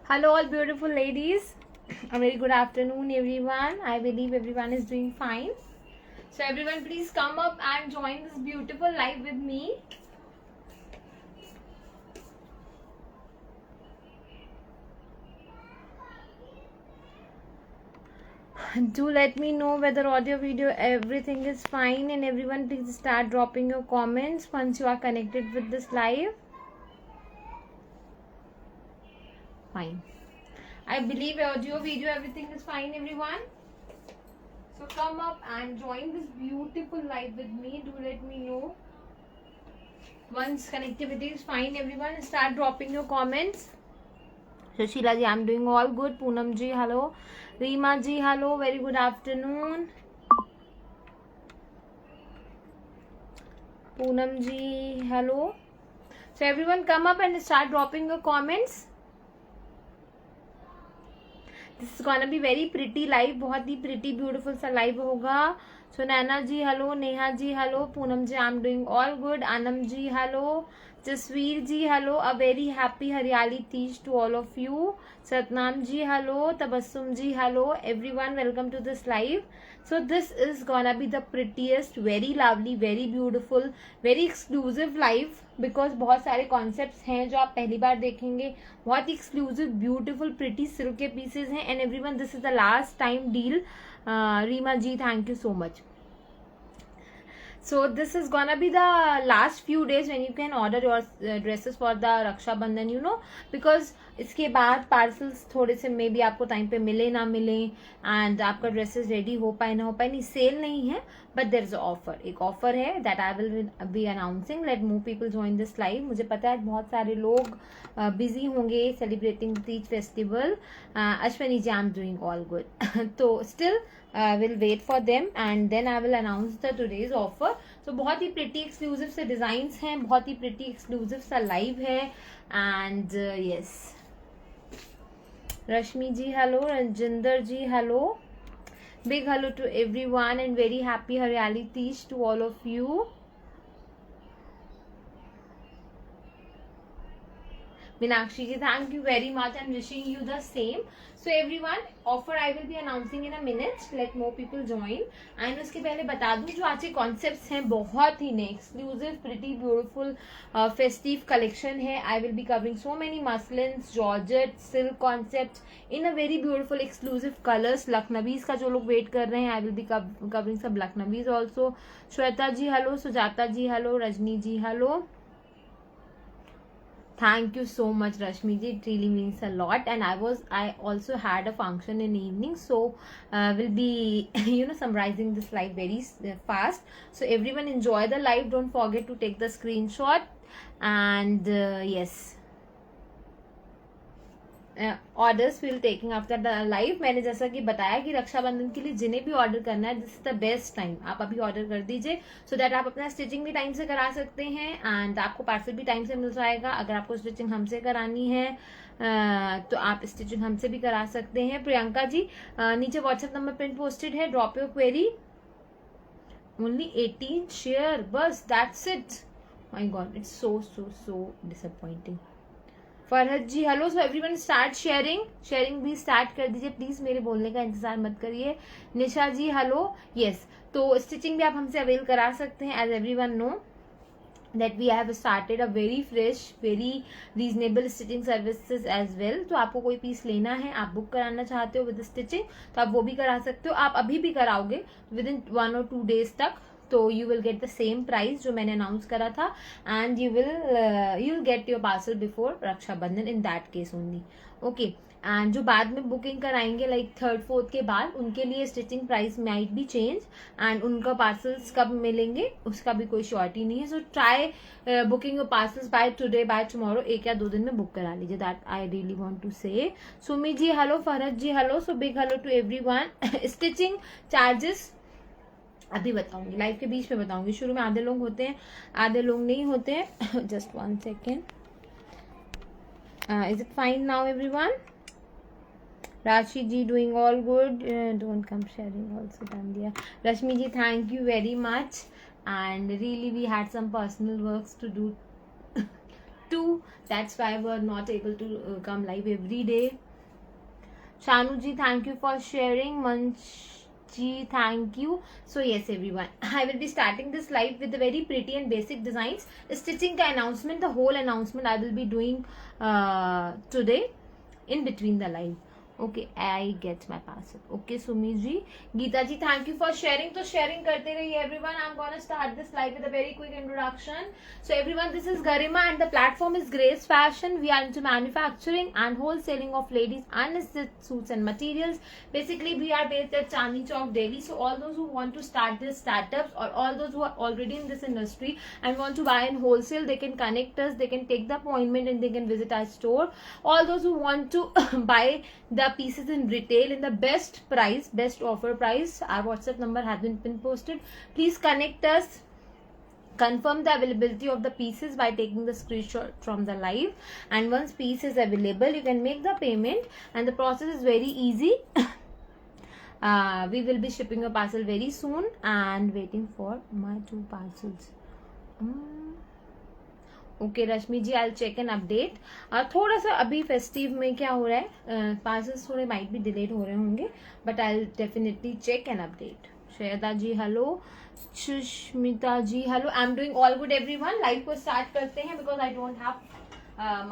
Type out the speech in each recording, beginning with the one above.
Hello, all beautiful ladies. A very good afternoon, everyone. I believe everyone is doing fine. So, everyone, please come up and join this beautiful live with me. Do let me know whether audio, video, everything is fine, and everyone, please start dropping your comments once you are connected with this live. Fine. I believe audio, video, everything is fine, everyone. So come up and join this beautiful live with me. Do let me know once connectivity is fine, everyone. Start dropping your comments. Shashila ji, I'm doing all good. Poonam ji, hello. Reema ji, hello. Very good afternoon. Poonam ji, hello. So everyone come up and start dropping your comments. This is gonna be very pretty live. बहुत ही pretty beautiful सा live होगा. So Naina ji, hello. Neha ji, hello. Poonam ji, I'm doing all good. Anam ji, hello. Jasveer ji, hello. A very happy Haryali Teej to all of you. Satnam ji, hello. Tabassum ji, hello. Everyone, welcome to this live. So this is gonna be the prettiest, very lovely, very beautiful, very exclusive live because बहुत सारे concepts हैं जो आप पहली बार देखेंगे. बहुत exclusive, beautiful, pretty silk के pieces हैं and everyone, this is the last time deal. Reema ji, thank you so much. So this is gonna be the last few days when you can order your dresses for the Raksha Bandhan, you know, because इसके बाद parcels थोड़े से may be आपको time पे मिले ना मिले and आपका ड्रेसेस रेडी हो पाए ना हो पाए. नहीं, सेल नहीं है बट देयर इज ऑफर. एक ऑफर है that I will be announcing. Let more people join this live. मुझे पता है बहुत सारे लोग बिजी होंगे celebrating Teej festival. Ashwini ji, I am doing all good. तो still will wait for them and then I will announce the today's offer. तो बहुत ही प्रिटी एक्सक्लूसिव से डिजाइन्स हैं, बहुत ही प्रिटी एक्सक्लूसिव सा लाइव है and yes. Rashmi ji, hello. Ranjinder ji, hello. Big hello to everyone and very happy Haryali Teej to all of you. Meenakshi ji, thank you very much and wishing you the same. So everyone, offer I will be announcing in a minute. Let more people join. And उसके पहले बता दूं जो आज के concepts हैं बहुत ही नए, exclusive, pretty, beautiful, festive collection है. I will be covering so many muslins, georgette, silk concepts in a very beautiful, exclusive colors. लखनवीज का जो लोग वेट कर रहे हैं, I will be covering some Lucknowis also. Shweta ji, hello. Sujata ji, hello. Rajni ji, hello. Thank you so much, Rashmi ji. It really means a lot. And I also had a function in the evening, so will be summarizing this live very fast. So everyone enjoy the live. Don't forget to take the screenshot. And yes. Orders will taking after the live. मैंने जैसा कि बताया कि रक्षाबंधन के लिए जिन्हें भी order करना है, this is the best time. आप अभी ऑर्डर कर दीजिए सो दैट आप अपना स्टिचिंग भी टाइम से करा सकते हैं एंड आपको पार्सल भी टाइम से मिल जाएगा. अगर आपको स्टिचिंग हमसे करानी है तो आप स्टिचिंग हमसे भी करा सकते हैं. प्रियंका जी, नीचे व्हाट्सएप नंबर प्रिंट पोस्टेड है. Drop your query. Only 18 share, बस that's it. My god, it's so disappointing. Farhad ji, hello. So everyone start sharing भी स्टार्ट कर दीजिए प्लीज. मेरे बोलने का इंतजार मत करिए. निशा जी, हेलो. यस, तो स्टिचिंग भी आप हमसे अवेल करा सकते हैं. As everyone know that we have started a very fresh, very reasonable stitching services as well. तो आपको कोई पीस लेना है, आप बुक कराना चाहते हो विद स्टिचिंग, तो आप वो भी करा सकते हो. आप अभी भी कराओगे विद इन 1 or 2 days तक, तो you will get the same price जो मैंने अनाउंस करा था and you will get your parcel before Rakshabandhan in that case only. Okay. And जो बाद में बुकिंग कराएंगे लाइक 3rd 4th के बाद, उनके लिए stitching price might be change and उनका पार्सल्स कब मिलेंगे उसका भी कोई श्योरिटी नहीं है. So try booking your parcels by today, by tomorrow. 1 या 2 दिन में बुक करा लीजिए. That I really want to say. Sumi ji, hello. Farhad ji, hello. So big hello to everyone. Stitching charges अभी बताऊंगी, लाइव के बीच में बताऊंगी. शुरू में आधे लोग होते हैं, आधे लोग नहीं होते हैं. Just 1 second. Is it fine now everyone? Rashi ji, doing all good. Don't come sharing also done there. Rashmi ji, thank you very much. And really we had some personal works to do to That's why we're not able to come live every day. Shanu ji, thank you for sharing. Manch ji, thank you. So yes everyone, I will be starting this live with the very pretty and basic designs. Stitching ka announcement, the whole announcement I will be doing today in between the live. Okay, I get my parcel. Okay Sumi ji, Geeta ji, thank you for sharing. तो sharing करते रहिए everyone. I am gonna start this live with a very quick introduction. So everyone, this is Garima and the platform is Grace Fashion. We are into manufacturing and wholesaling of ladies unstitched suits and materials. Basically we are based at Chandni Chowk, Delhi. So all those who want to start their startups or all those who are already in this industry and want to buy in wholesale, they can connect us, they can take the appointment and they can visit our store. All those who want to buy the pieces in retail in the best price, best offer price, our WhatsApp number has been posted. Please connect us, confirm the availability of the pieces by taking the screenshot from the live, and once piece is available you can make the payment and the process is very easy. We will be shipping a parcel very soon and waiting for my 2 parcels. Okay Rashmi ji, I check an update. थोड़ा सा अभी festive में क्या हो रहा है, parcels थोड़े might भी डिलेड हो रहे होंगे, but I definitely check an update. Shweta ji hello, Sushmita ji hello. I am doing all good everyone. Live को स्टार्ट करते हैं because I don't have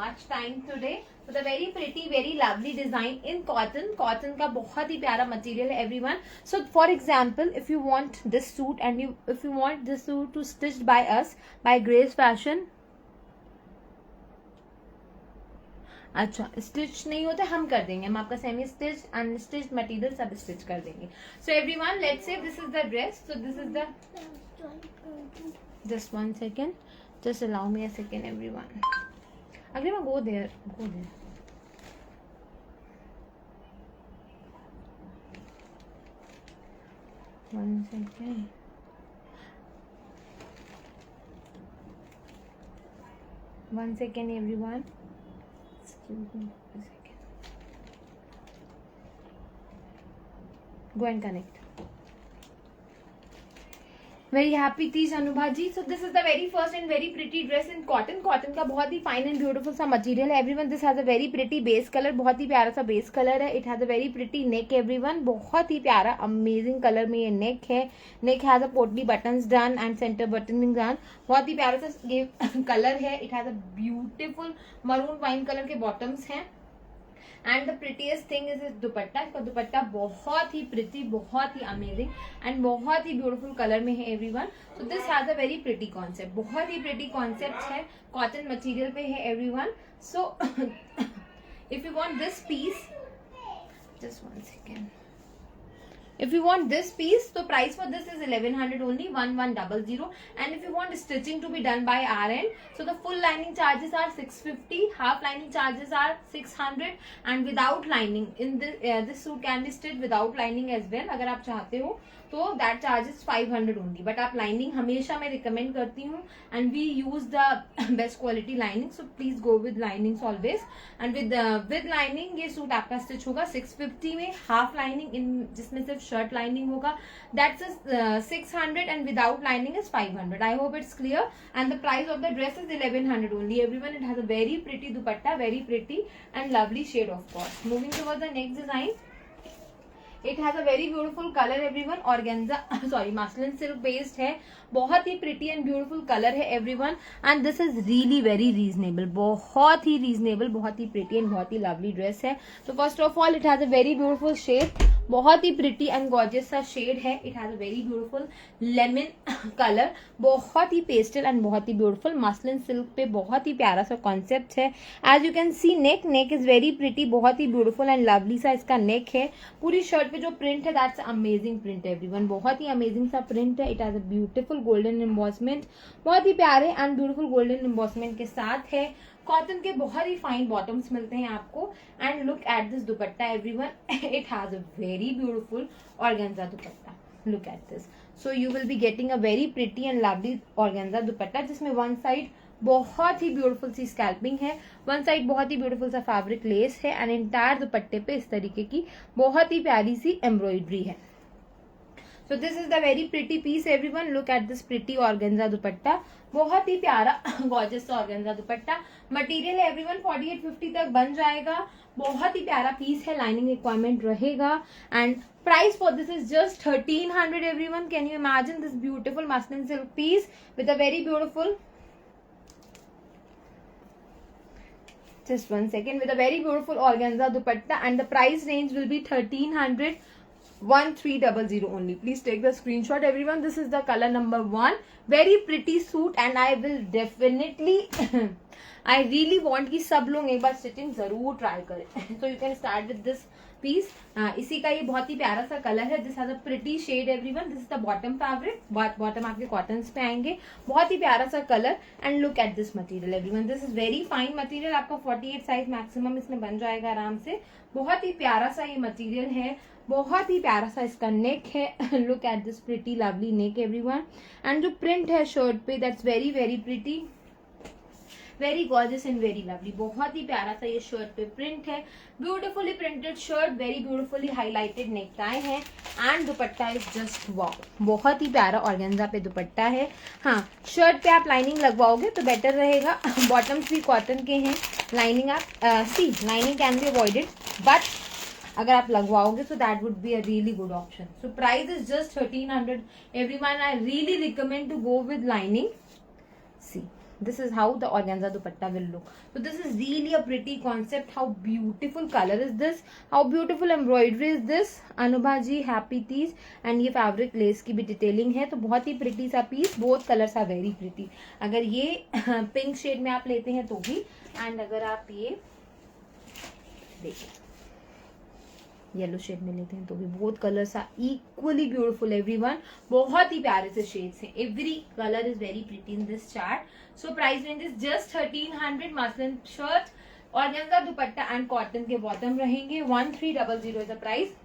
much time today. So the very pretty, very lovely design in cotton. Cotton का बहुत ही प्यारा material है everyone. So for example, if you want this suit and if you want this suit to stitched by us by Grace Fashion. अच्छा, stitch नहीं होते हम कर देंगे, हम आपका सेमी स्टिच अनस्टिच मटेरियल सब स्टिच कर देंगे. So everyone, let's say this is the dress. So this is the, just 1 second, just allow me a second everyone. Agrima, go there. 1 second. One second, everyone. Excuse me a second. Go and connect. Very happy Teej Anubha ji. So this is the very first and very pretty dress in cotton. Cotton का बहुत ही fine and beautiful सा material है everyone. This has a very pretty base colour, बहुत ही प्यारा सा base colour है. It has a very pretty neck everyone, बहुत ही प्यारा अमेजिंग कलर में ये नेक है. नेक हैज अ पोटली buttons done and centre buttoning done. बहुत ही प्यारा सा ये कलर है. It has a beautiful maroon wine colour के बॉटम्स हैं. And the prettiest thing is इस दुपट्टा. इसका दुपट्टा बहुत ही प्रिटी, बहुत ही अमेजिंग एंड बहुत ही ब्यूटीफुल कलर में है everyone. So this has a very pretty concept, बहुत ही प्रिटी कॉन्सेप्ट है, कॉटन मटेरियल पे है everyone. So if you want this piece, just 1 second. If you want this piece, so price for this is 1100 only, 1100. And if you want stitching to be done by our end, so the full lining charges are 650, half lining charges are 600, and without lining in this suit can be stitched without lining as well. अगर आप चाहते हो तो that charges 500 only. But आप lining हमेशा मैं recommend करती हूँ, and we use the best quality lining, so please go with linings always. And with lining ये सूट आपका स्टिच होगा 650 में. हाफ लाइनिंग इन जिसमें सिर्फ शर्ट लाइनिंग होगा, that's 600, and without lining is 500. I hope it's clear. And the price of the dress is 1100 only everyone. It has a very pretty dupatta, very pretty and lovely shade of course. Moving towards the next design. It has a very beautiful color everyone. Organza muslin silk based है, बहुत ही pretty and beautiful colour है everyone. And this is really very reasonable, बहुत ही reasonable, बहुत ही pretty and बहुत ही लवली ड्रेस है. तो first of all it has a very beautiful shade, बहुत ही प्रिटी एंड गॉर्जियस सा शेड है. It has a very beautiful lemon colour, बहुत ही पेस्टल एंड बहुत ही ब्यूटीफुल मसलिन सिल्क पे बहुत ही प्यारा सा कॉन्सेप्ट है. As you can see neck is very pretty, बहुत ही ब्यूटीफुल एंड लवली सा इसका नेक है. पूरी शर्ट पे जो प्रिंट है दैट्स अमेजिंग प्रिंट एवरीवन, बहुत ही अमेजिंग सा प्रिंट है. It has a beautiful golden embossment, बहुत ही प्यारे एंड ब्यूटीफुल गोल्डन एम्बॉसमेंट के साथ है. कॉटन के बहुत ही फाइन बॉटम्स मिलते हैं आपको. And look at this dupatta everyone, it has a very beautiful organza dupatta. Look at this. So you will be getting a very pretty and lovely organza दुपट्टा, जिसमें वन साइड बहुत ही beautiful सी scalping है, one side बहुत ही beautiful सा fabric less है, and entire दुपट्टे पे इस तरीके की बहुत ही प्यारी सी एम्ब्रॉयडरी है. So this is the very pretty piece everyone, look at this pretty organza dupatta, बहुत ही प्यारा गॉर्जियस ऑर्गेन्जा दुपट्टा। मटेरियल है एवरीवन 48-50 तक बन जाएगा, बहुत ही प्यारा पीस है, लाइनिंग रिक्वायरमेंट रहेगा। And price for this is just 1300 everyone. Can you imagine this beautiful muslin silk piece with a very beautiful, just one second, with a very beautiful organza dupatta, and the price range will be 1300, 1300 only. Please take the screenshot everyone. This is the color number 1, very pretty suit, and I will definitely I really want कि सब लोग एक बार stitching जरूर try करें। so you can start with this piece. इसी का ये बहुत ही प्यारा सा कलर है, this has a pretty shade everyone, this is the bottom fabric, bottom आपके कॉटन्स पे आएंगे, बहुत ही प्यारा सा colour. And look at this material everyone, this is very fine material, आपका 48 साइज मैक्सिमम इसमें बन जाएगा आराम से। बहुत ही प्यारा सा ये मटेरियल है, बहुत ही प्यारा सा इसका नेक है। Look at this pretty lovely neck everyone, and जो प्रिंट है शर्ट पे that's very very pretty, very gorgeous and very lovely, बहुत ही प्यारा सा ये शर्ट पे प्रिंट है, beautifully printed shirt, very beautifully highlighted neck tie है, and dupatta is just wow, बहुत ही प्यारा ऑर्गेन्जा पे दुपट्टा है। हाँ, शर्ट पे आप लाइनिंग लगवाओगे तो बेटर रहेगा, बॉटम्स भी कॉटन के हैं, लाइनिंग आप see lining can be avoided, but अगर आप लगवाओगे तो that would be a really good option. So price is just 1300 everyone, I really recommend to go with lining. See this is how the organza dupatta will look. So this is really a pretty concept. How beautiful color is this, how beautiful embroidery is this, Anubha ji happy Teej, and ये fabric lace की भी detailing है, तो बहुत ही pretty सा piece, both colours are very pretty. अगर ये पिंक शेड में आप लेते हैं तो भी, एंड अगर आप ये देखिए येलो शेड में लेते हैं तो भी, both colours are equally beautiful everyone, बहुत ही प्यारे से शेड्स हैं, every colour is very pretty in this chart. So price range is just 1300, muslin shirt, organza dupatta and cotton के बॉटम रहेंगे, 1300 is the price.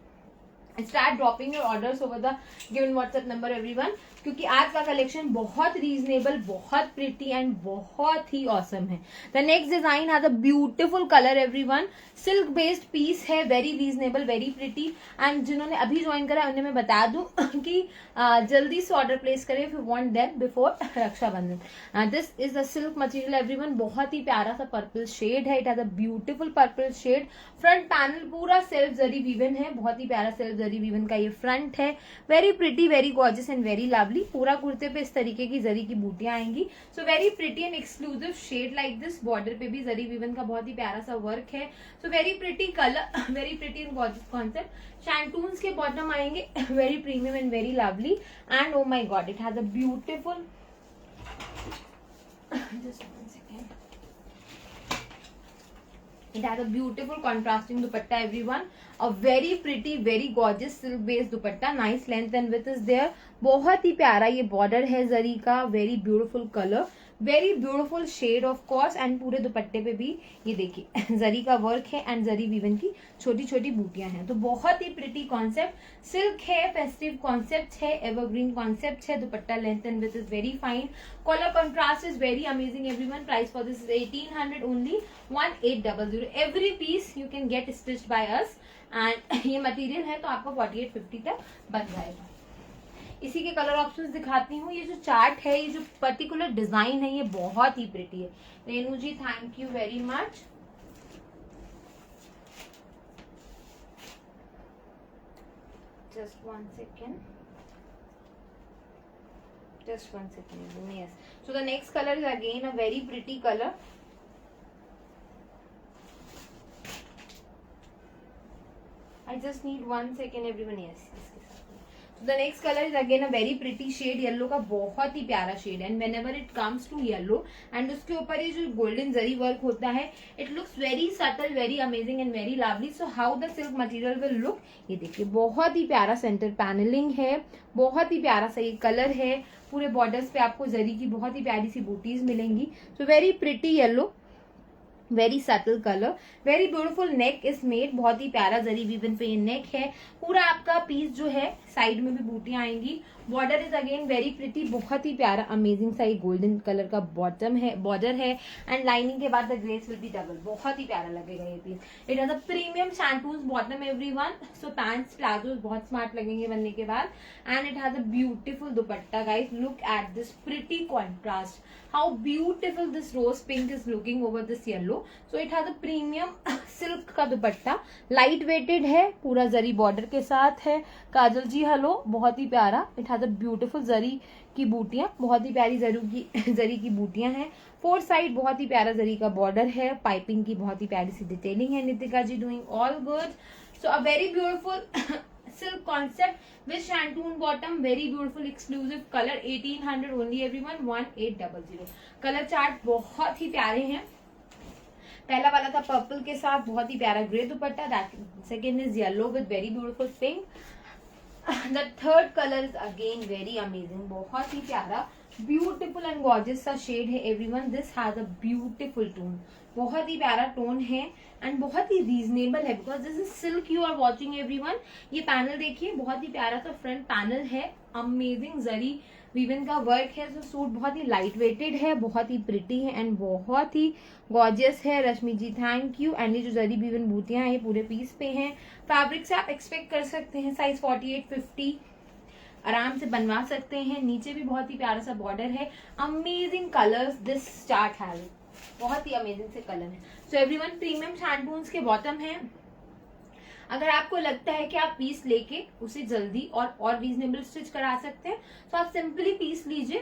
Start dropping your orders over the given WhatsApp number everyone, क्योंकि आज का collection बहुत reasonable, बहुत pretty and बहुत ही awesome है। The next design has a beautiful colour everyone, silk based piece है, very reasonable, very pretty, and जिन्होंने अभी ज्वाइन करा उन्हें मैं बता दूं कि जल्दी से ऑर्डर प्लेस करें if you want them before Rakshabandhan. This is the silk material everyone, बहुत ही प्यारा सा पर्पल शेड है, it has a beautiful purple shade, front panel पूरा सेल्फ जरी वीवन है, बहुत ही प्यारा सेल्फ जरी वीवन का ये फ्रंट है, very pretty, very gorgeous and very lovely. पूरा कुर्ते पे इस तरीके की जरी की बूटियां आएंगी, so very pretty and exclusive shade like this, border पे भी जरी वीवन का बहुत ही प्यारा सा वर्क है, so very pretty colour, very pretty and gorgeous concept. Shantoons के बॉटम आएंगे, very premium and very lovely, and oh my god it has a beautiful, just one second, it has a beautiful contrasting dupatta everyone, a very pretty, very gorgeous silk based dupatta, nice length and width is there, बहुत ही प्यारा ये border है जरी का, very beautiful colour, very beautiful shade of course, and पूरे दुपट्टे पे भी ये देखिए जरी का वर्क है एंड जरी वीवन की छोटी छोटी बूटियां हैं, तो बहुत ही प्रिटी कॉन्सेप्ट, सिल्क है, फेस्टिव कॉन्सेप्ट है, एवरग्रीन कॉन्सेप्ट है, dupatta length and width is very fine, colour contrast is very amazing everyone, price for this is 1800 only, 1800, every piece you can get stitched by us, and ये material है तो आपको 48-50 तक बन जाएगा। इसी के कलर ऑप्शंस दिखाती हूँ, ये जो चार्ट है, ये जो पर्टिकुलर डिजाइन है, ये बहुत ही प्रिटी है। Renu ji thank you very much. Just one second. Yes. So the next color is again a very pretty color. I just need 1 second everyone. Yes. So the next color is again a very pretty shade, yellow का बहुत ही प्यारा shade, and whenever it comes to yellow and उसके ऊपर ये जो golden जरी work होता है, it looks very subtle, very amazing and very lovely. So how the silk material will look, ये देखिए बहुत ही प्यारा center paneling है, बहुत ही प्यारा सा ये color है, पूरे borders पे आपको जरी की बहुत ही प्यारी सी बूटीज मिलेंगी, so very pretty yellow, very subtle colour, very beautiful neck is made, बहुत ही प्यारा जरी वीवन पे ये नेक है। पूरा आपका पीस जो है साइड में भी बूटियां आएंगी। Border is again very pretty, बहुत ही प्यारा अमेजिंग सा गोल्डन कलर का बॉटम है, बॉर्डर है एंड लाइनिंग के बाद the grace will be double, बहुत ही प्यारा लगेगा ये piece. It has a premium shantoons bottom everyone, so pants palazzos बहुत स्मार्ट लगेंगे बनने के बाद। And it has a beautiful dupatta guys, look at this pretty contrast, how beautiful this rose pink is looking over this yellow. So it has a premium silk का दुपट्टा, light weighted है, पूरा जरी border के साथ है। काजल जी हेलो, बहुत ही प्यारा। It has a beautiful जरी की बूटियां, बहुत ही प्यारी जरी की बूटियां हैं। फोर साइड बहुत ही प्यारा जरी का बॉर्डर है, पाइपिंग की बहुत ही प्यारी सी डिटेलिंग है। Nitika ji doing all good. So a very beautiful silk concept with shantoon bottom, very beautiful exclusive color, 1800 only everyone, 1800। Colour chart बहुत ही प्यारे हैं। पहला वाला था पर्पल के साथ बहुत ही प्यारा grey dupatta, second is yellow with very beautiful pink, the third colour is again very amazing, बहुत ही प्यारा ब्यूटीफुल एंड गॉर्जियस सा शेड है everyone. This has a beautiful tone, बहुत ही प्यारा टोन है एंड बहुत ही रीजनेबल है because this is silk you are watching everyone. ये पैनल देखिए, बहुत ही प्यारा सा फ्रंट पैनल है, अमेजिंग जरी वीवन का वर्क है। तो सूट बहुत ही लाइट वेटेड है, बहुत ही प्रिटी है एंड बहुत ही गॉर्जियस है। रश्मि जी थैंक यू। एंड ये जो जरी वीवन बूटियां हैं ये पूरे पीस पे हैं। फैब्रिक से आप एक्सपेक्ट कर सकते हैं साइज 48-50 आराम से बनवा सकते हैं। नीचे भी बहुत ही प्यारा सा बॉर्डर है। Amazing colours this chart has, बहुत ही अमेजिंग से कलर है। सो एवरीवन, प्रीमियम शैंटून्स के बॉटम है। अगर आपको लगता है कि आप पीस लेके उसे जल्दी और रीजनेबल स्टिच करा सकते हैं तो आप सिंपली पीस लीजिए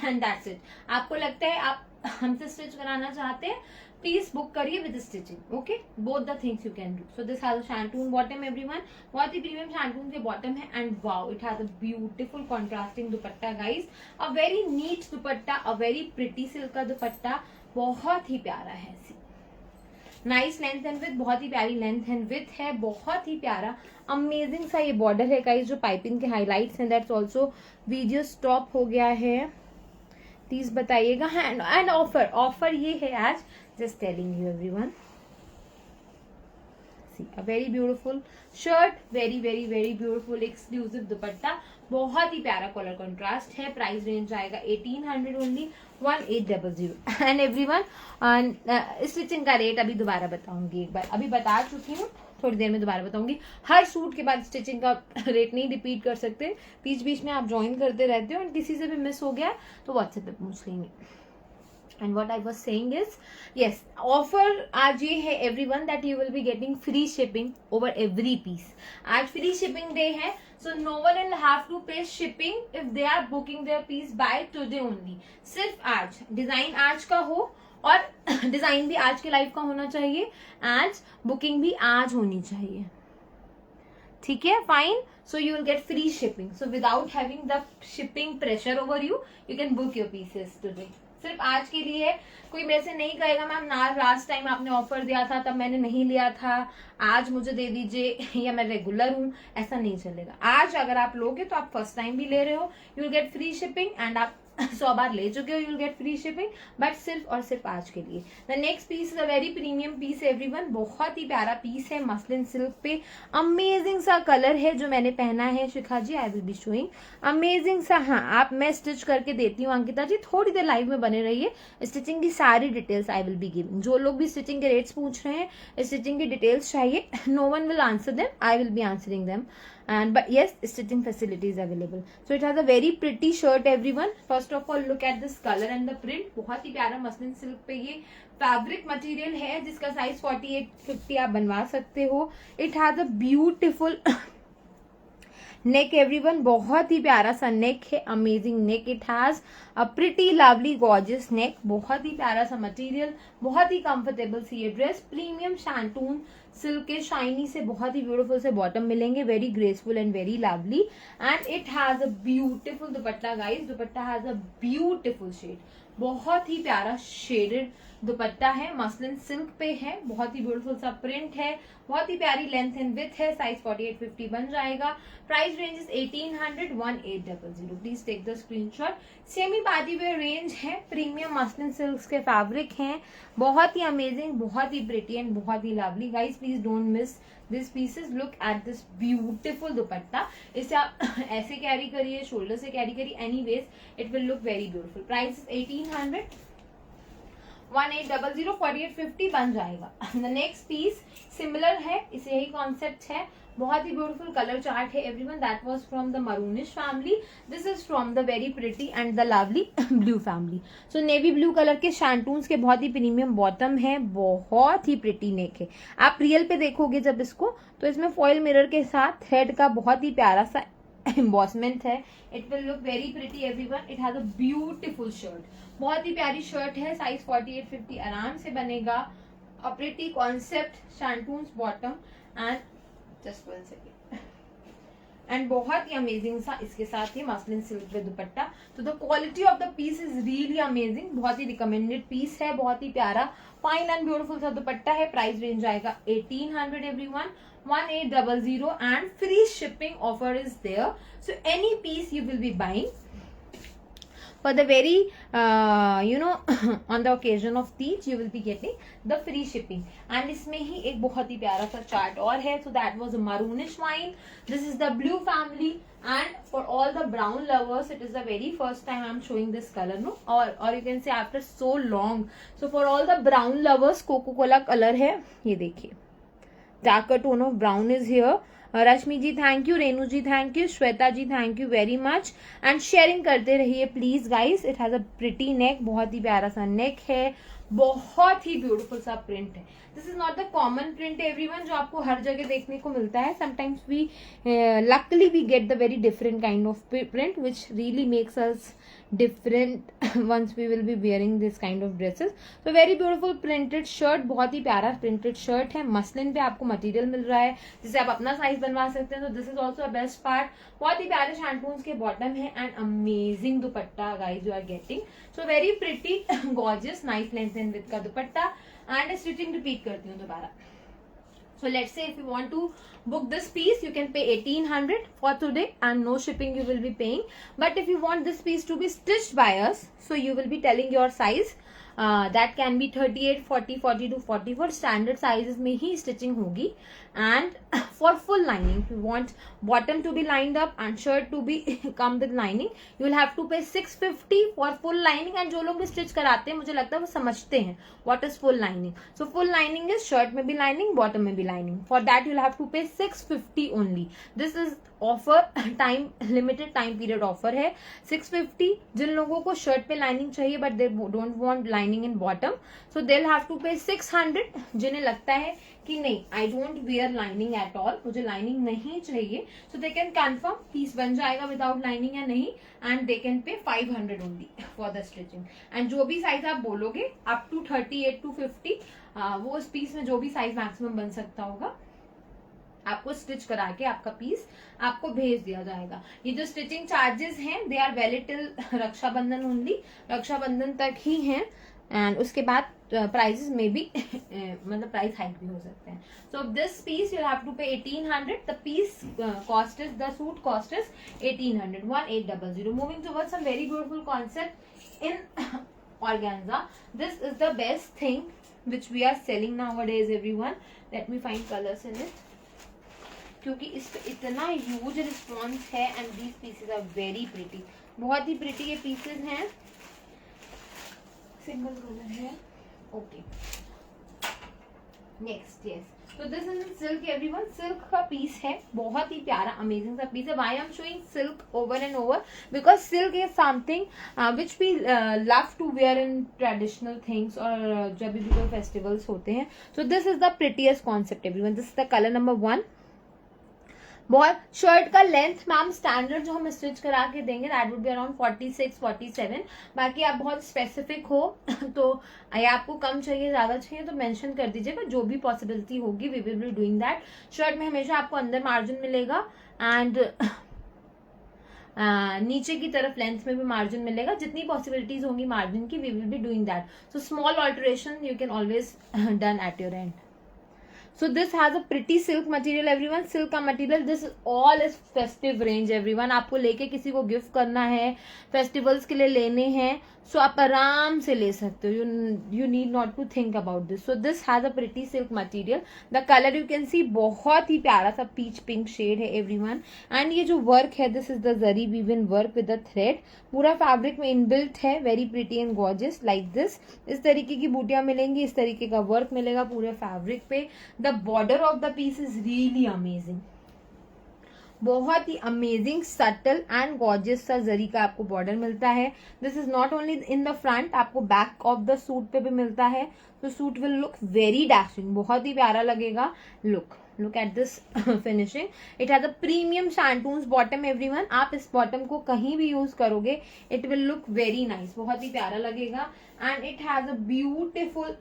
एंड दैट्स इट। आपको लगता है आप हमसे स्टिच कराना चाहते हैं, प्लीज बुक करिए with stitching, okay, both the things you can do. So this has a shantoon bottom everyone, बहुत ही प्रीमियम शैंटून के बॉटम है and wow it has a beautiful contrasting dupatta guys, a very neat dupatta, a very pretty silk का दुपट्टा, बहुत ही प्यारा है। Nice length and with, बहुत ही प्यारी लेंथ एंड विथ है, बहुत ही प्यारा अमेजिंग सा ये बॉर्डर है गाइस। जो पाइपिंग के हाइलाइट्स हैं दैट्स ऑल्सो वीडियो स्टॉप हो गया है, प्लीज बताइएगा। एंड ऑफर ये है आज, just telling you everyone. See a very beautiful shirt, very very very beautiful exclusive dupatta, बहुत ही प्यारा कलर कंट्रास्ट है। प्राइस रेंज आएगा 1800 ओनली, 1800। एंड एवरीवन, स्टिचिंग का रेट अभी दोबारा बताऊंगी, एक बार अभी बता चुकी हूँ, थोड़ी देर में दोबारा बताऊंगी। हर सूट के बाद स्टिचिंग का रेट नहीं रिपीट कर सकते, बीच बीच में आप ज्वाइन करते रहते हो एंड किसी से भी मिस हो गया तो व्हाट्सएप पे पूछ लेंगे। And what I was saying is, yes, offer आज ये है everyone that you will be getting free shipping over every piece. आज free shipping day है, so no one will have to pay shipping if they are booking their piece by today only. सिर्फ आज design आज का हो और design भी आज के लाइव का होना चाहिए, आज बुकिंग भी आज होनी चाहिए, ठीक है, fine. So you will get free shipping. So without having the shipping pressure over you, you can book your pieces today. सिर्फ आज के लिए है। कोई मेरे से नहीं कहेगा मैम ना लास्ट टाइम आपने ऑफर दिया था तब मैंने नहीं लिया था, आज मुझे दे दीजिए या मैं रेगुलर हूँ, ऐसा नहीं चलेगा। आज अगर आप लोगे तो आप फर्स्ट टाइम भी ले रहे हो, you will get free shipping and आप 100 बार ले चुके हो, you will get free shipping, but सिर्फ और सिर्फ आज के लिए। The next piece is a very premium piece everyone, बहुत ही प्यारा पीस है, मसलिन सिल्क पे, अमेजिंग सा कलर है जो मैंने पहना है। Shikha ji I will be showing amazing सा, हाँ आप मैं स्टिच करके देती हूँ अंकिता जी, थोड़ी देर लाइव में बने रहिए, स्टिचिंग की सारी details I will be giving. जो लोग भी स्टिचिंग के रेट्स पूछ रहे हैं, स्टिचिंग की डिटेल्स चाहिए, no one will answer them, I will be answering them, and but yes, stitching facility is available. So it has a very pretty shirt everyone. First of all look at this color and the print, बहुत ही प्यारा muslin silk पे ये fabric material है जिसका size 48-50 आप बनवा सकते हो। It has a beautiful neck everyone, बहुत ही प्यारा सा नेक है, amazing neck. It has a pretty lovely gorgeous neck, बहुत ही प्यारा सा मटेरियल, बहुत ही कंफर्टेबल सी ये ड्रेस, प्रीमियम शैंटून सिल्क के शाइनी से बहुत ही ब्यूटीफुल से बॉटम मिलेंगे, very graceful and very lovely. And it has a beautiful dupatta guys, dupatta has a beautiful shade, बहुत ही प्यारा शेडेड दुपट्टा है, मसलिन सिल्क पे है, बहुत ही ब्यूटीफुल सा प्रिंट है, बहुत ही प्यारी लेंथ एंड विथ है, साइज 48-50 बन जाएगा। Price range is 1800 1800। Please take the screenshot. Semi party wear range है, प्रीमियम मसलिन सिल्क के फैब्रिक हैं, बहुत ही अमेजिंग, बहुत ही प्रिटी एंड बहुत ही lovely. Guys please don't miss this pieces. Look at this beautiful dupatta. इसे आप ऐसे कैरी करिए, शोल्डर से कैरी करिए, anyways it will look very beautiful. Price is 1800 1800 4850 बन जाएगा। द नेक्स्ट पीस सिमिलर है, इसे यही कॉन्सेप्ट है, बहुत ही ब्यूटीफुल कलर चार्ट है everyone. That was from the maroonish family, this is from the very pretty and the lovely blue family. So navy blue colour के शैंटून्स के बहुत ही प्रीमियम बॉटम है, बहुत ही प्रिटी नेक है। आप रियल पे देखोगे जब इसको, तो इसमें फॉइल मिरर के साथ थ्रेड का बहुत ही प्यारा सा एम्बॉसमेंट है। It will look very pretty everyone. It has a beautiful shirt, बहुत ही प्यारी शर्ट है, साइज 48-50 आराम से बनेगा। A pretty concept shantoons bottom and just 1 second, and बहुत ही अमेजिंग सा इसके साथ ही मसलिन सिल्क पे दुपट्टा। तो the quality of the piece is really amazing, बहुत ही रिकमेंडेड पीस है, बहुत ही प्यारा फाइन एंड ब्यूटीफुल सा दुपट्टा है। प्राइस रेंज आएगा 1800 everyone 1800 and free shipping offer is there. So any piece you will be buying for the very on the occasion of Teej you will be getting the free shipping। and इसमें ही एक बहुत ही प्यारा सा chart और है। so that was a maroonish wine, this is the blue family, and for all the brown lovers it is the very first time I'm showing this color, no, or you can say after so long। so for all the brown lovers coca cola color है, ये देखिए darker tone of brown is here। Rashmi ji thank you, Renu ji thank you, Shweta ji thank you very much, and sharing करते रहिए please guys. It has a pretty neck, बहुत ही प्यारा सा neck है, बहुत ही ब्यूटीफुल सा प्रिंट है। This is not the common print everyone जो आपको हर जगह देखने को मिलता है। Sometimes we luckily we get the very different kind of print which really makes us different once we will be wearing this kind of dresses। so very beautiful printed shirt, बहुत ही प्यारा printed shirt है, muslin पे आपको material मिल रहा है जिसे आप अपना साइज बनवा सकते हैं। तो this is also best part. बहुत ही प्यारे शैंटून्स के बॉटम है and amazing dupatta guys you are getting. So very pretty gorgeous nice length and with का दुपट्टा। एंड स्टिचिंग रिपीट करती हूँ दोबारा। So let's say if you want to book this piece, you can pay 1800 for today and no shipping you will be paying। but if you want this piece to be stitched by us, so you will be telling your size, that can be 38, 40, 42, 44 standard sizes में ही stitching होगी। and for full lining, if you want bottom to be lined up and shirt to be come with lining, you will have to pay 650 for full lining। and जो लोग भी stitch कराते हैं मुझे लगता है वो समझते हैं what is full lining। so full lining is shirt में भी lining, bottom में भी lining। for that you will have to pay 650 only। this is offer time limited time period offer है। 650 जिन लोगों को शर्ट पे लाइनिंग चाहिए but they don't want lining in bottom, so they will have to pay 600। जिन्हें लगता है कि नहीं I don't wear lining at all, मुझे लाइनिंग नहीं चाहिए, so they can confirm piece बन जाएगा विदाउट लाइनिंग या नहीं, and they can pay 500 only for the stitching. And जो भी साइज आप बोलोगे अप टू 38 to 50 वो उस पीस में जो भी साइज मैक्सिमम बन सकता होगा आपको स्टिच करा के आपका पीस आपको भेज दिया जाएगा। ये जो स्टिचिंग चार्जेस हैं they are valid till Rakshabandhan only, Rakshabandhan तक ही हैं। एंड उसके बाद प्राइजेस में भी मतलब प्राइस हाइक भी हो सकते हैं। So this piece you have to pay 1800। The piece cost is, the suit cost is 1800 1800। Moving towards some very beautiful concept in organza। this is the best thing which we are selling nowadays everyone। let me find colors in it क्योंकि इस पे इतना huge response है and these pieces are very pretty, बहुत ही pretty ये pieces हैं। Single colour है, ओके नेक्स्ट यस। तो this is silk everyone, silk का पीस है, बहुत ही प्यारा अमेजिंग सा पीस है। Why I am showing silk over and over because silk is something which we love to wear in traditional things और जब भी कोई फेस्टिवल्स होते हैं। So this is the prettiest concept everyone. This is the colour number 1। बहुत shirt का length ma'am standard जो हम स्टिच करा के देंगे दैट वुड बी अराउंड 46 47। बाकी आप बहुत स्पेसिफिक हो तो या आपको कम चाहिए ज्यादा चाहिए तो मेंशन कर दीजिएगा, जो भी पॉसिबिलिटी होगी we will be doing that. Shirt में हमेशा आपको अंदर मार्जिन मिलेगा एंड नीचे की तरफ लेंथ में भी मार्जिन मिलेगा, जितनी पॉसिबिलिटीज होंगी मार्जिन की we will be doing that. So small alteration you can always done at your end. So this has a pretty silk material everyone. Silk का material, this all is festive range everyone. आपको लेके किसी को gift करना है, festivals के लिए लेने हैं, सो आप आराम से ले सकते हो. You need not to think about this. So this has a pretty silk material. The colour you can see बहुत ही प्यारा सा पीच पिंक शेड है एवरीवन. एंड ये जो वर्क है, this is the zari woven work with the thread. पूरा fabric में इनबिल्ट है, very pretty and gorgeous like this. इस तरीके की बूटियां मिलेंगी, इस तरीके का वर्क मिलेगा पूरे फैब्रिक पे. The border of the piece is really amazing, बहुत ही अमेजिंग सटल एंड गॉर्जियस सा जरी का आपको बॉर्डर मिलता है. This is not only in the front, आपको बैक ऑफ द सूट पे भी मिलता है. तो suit will look very dashing, बहुत ही प्यारा लगेगा. Look at this finishing. It has a premium shantoons bottom everyone. आप इस बॉटम को कहीं भी यूज करोगे, it will look very nice, बहुत ही प्यारा लगेगा. And it has a beautiful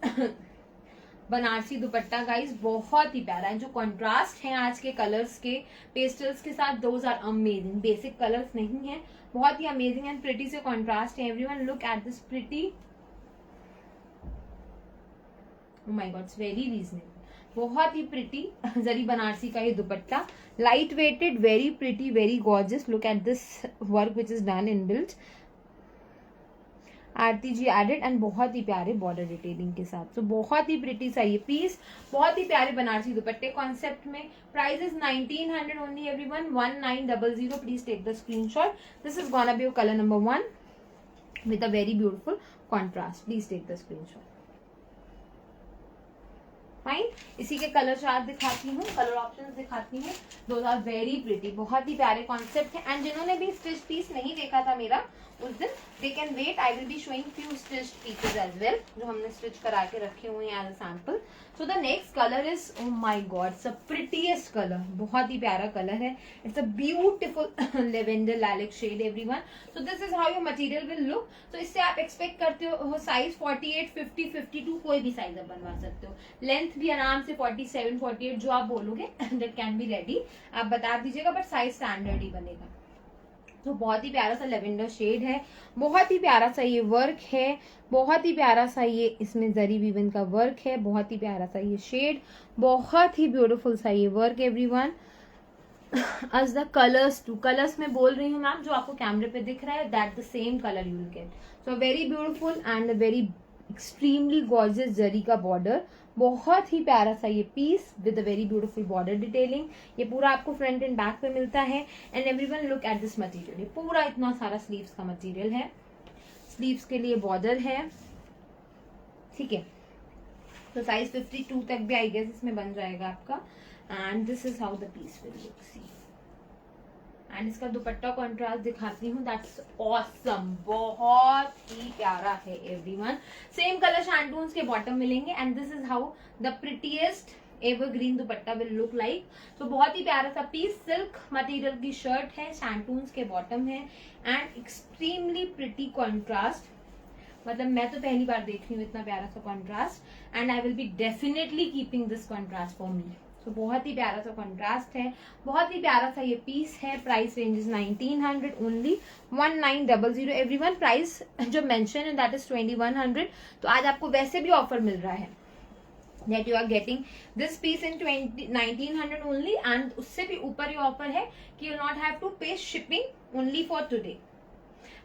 Banarasi dupatta guys, बहुत ही प्यारा है. जो कॉन्ट्रास्ट है आज के कलर्स के पेस्टल्स के साथ, those are amazing. Basic colours नहीं है, बहुत ही अमेजिंग एंड प्रिटी से कॉन्ट्रास्ट है everyone. Look at this pretty, oh my god, it's very reasonable. बहुत ही प्रिटी जरी बनारसी का ये dupatta, light weighted, very pretty, very gorgeous. Look at this work which is done in built, Aarti ji added, and बहुत ही प्यारे border detailing के साथ. तो बहुत ही प्रिटी सा ये पीस, बहुत ही प्यारे बनारसी दुपट्टे कॉन्सेप्ट में. Price is 1900 only everyone, 1900. Please take the screenshot. This is gonna be colour number 1 with a very beautiful contrast. Please take the screenshot. Fine. इसी के कलर चार्ट दिखाती हूँ, कलर ऑप्शंस दिखाती हूँ. दोज आर वेरी प्रिटी, बहुत ही प्यारे concept है. एंड जिन्होंने भी स्टिच पीस नहीं देखा था मेरा उस दिन, they can wait, I will be showing few stitch pieces as well, जो हमने स्टिच करा के रखे हुए हैं as a sample. So the next colour is, oh my god, it's a prettiest colour, बहुत ही प्यारा कलर है. It's a beautiful lavender lilac shade everyone. So this is how your material will look. तो इससे आप expect करते हो size 48, 50, 52, कोई भी साइज आप बनवा सकते हो. लेंथ भी आराम से 47, 48 जो आप बोलोगे दैट कैन बी रेडी, आप बता दीजिएगा, बट साइज स्टैंडर्ड ही बनेगा. तो बहुत ही प्यारा सा लेवेंडर शेड है, बहुत ही प्यारा सा ये वर्क है, बहुत ही प्यारा सा ये इसमें जरी वीवन का वर्क है, बहुत ही प्यारा सा ये शेड, बहुत ही ब्यूटीफुल सा ये work everyone. as the colors too, colours में बोल रही हूँ मैम, जो आपको कैमरे पे दिख रहा है that the same colour you will get. So very beautiful and very extremely gorgeous zari का बॉर्डर, बहुत ही प्यारा सा ये piece with a very beautiful border detailing. ये पूरा आपको फ्रंट एंड बैक पे मिलता है. And everyone look at this material, ये पूरा इतना सारा स्लीव्स का मटेरियल है, स्लीव्स के लिए बॉर्डर है, ठीक है. तो साइज 52 तक भी आई गेस इसमें बन जाएगा आपका. And this is how the piece will look. See, and इसका दुपट्टा कॉन्ट्रास्ट दिखाती हूँ, दैट्स ऑसम, बहुत ही प्यारा है एवरीवन. सेम कलर शैंटून्स के बॉटम मिलेंगे. And this is how the prettiest evergreen dupatta will look like. तो बहुत ही प्यारा सा पीस, सिल्क मटेरियल की शर्ट है, शैंटून्स के बॉटम है, एंड एक्सट्रीमली प्रिटी कॉन्ट्रास्ट. मतलब मैं तो पहली बार देख रही हूँ इतना प्यारा सा contrast, and I will be definitely keeping this contrast for me. तो बहुत ही प्यारा सा कॉन्ट्रास्ट है, बहुत ही प्यारा सा ये पीस है. Price range is 1900 only, 1900 everyone. Price जो मेंशन है दैट इज 2100. तो आज आपको वैसे भी ऑफर मिल रहा है that you are getting this piece in 1900 only, and उससे भी ऊपर ये ऑफर है कि you not have to pay shipping only for today.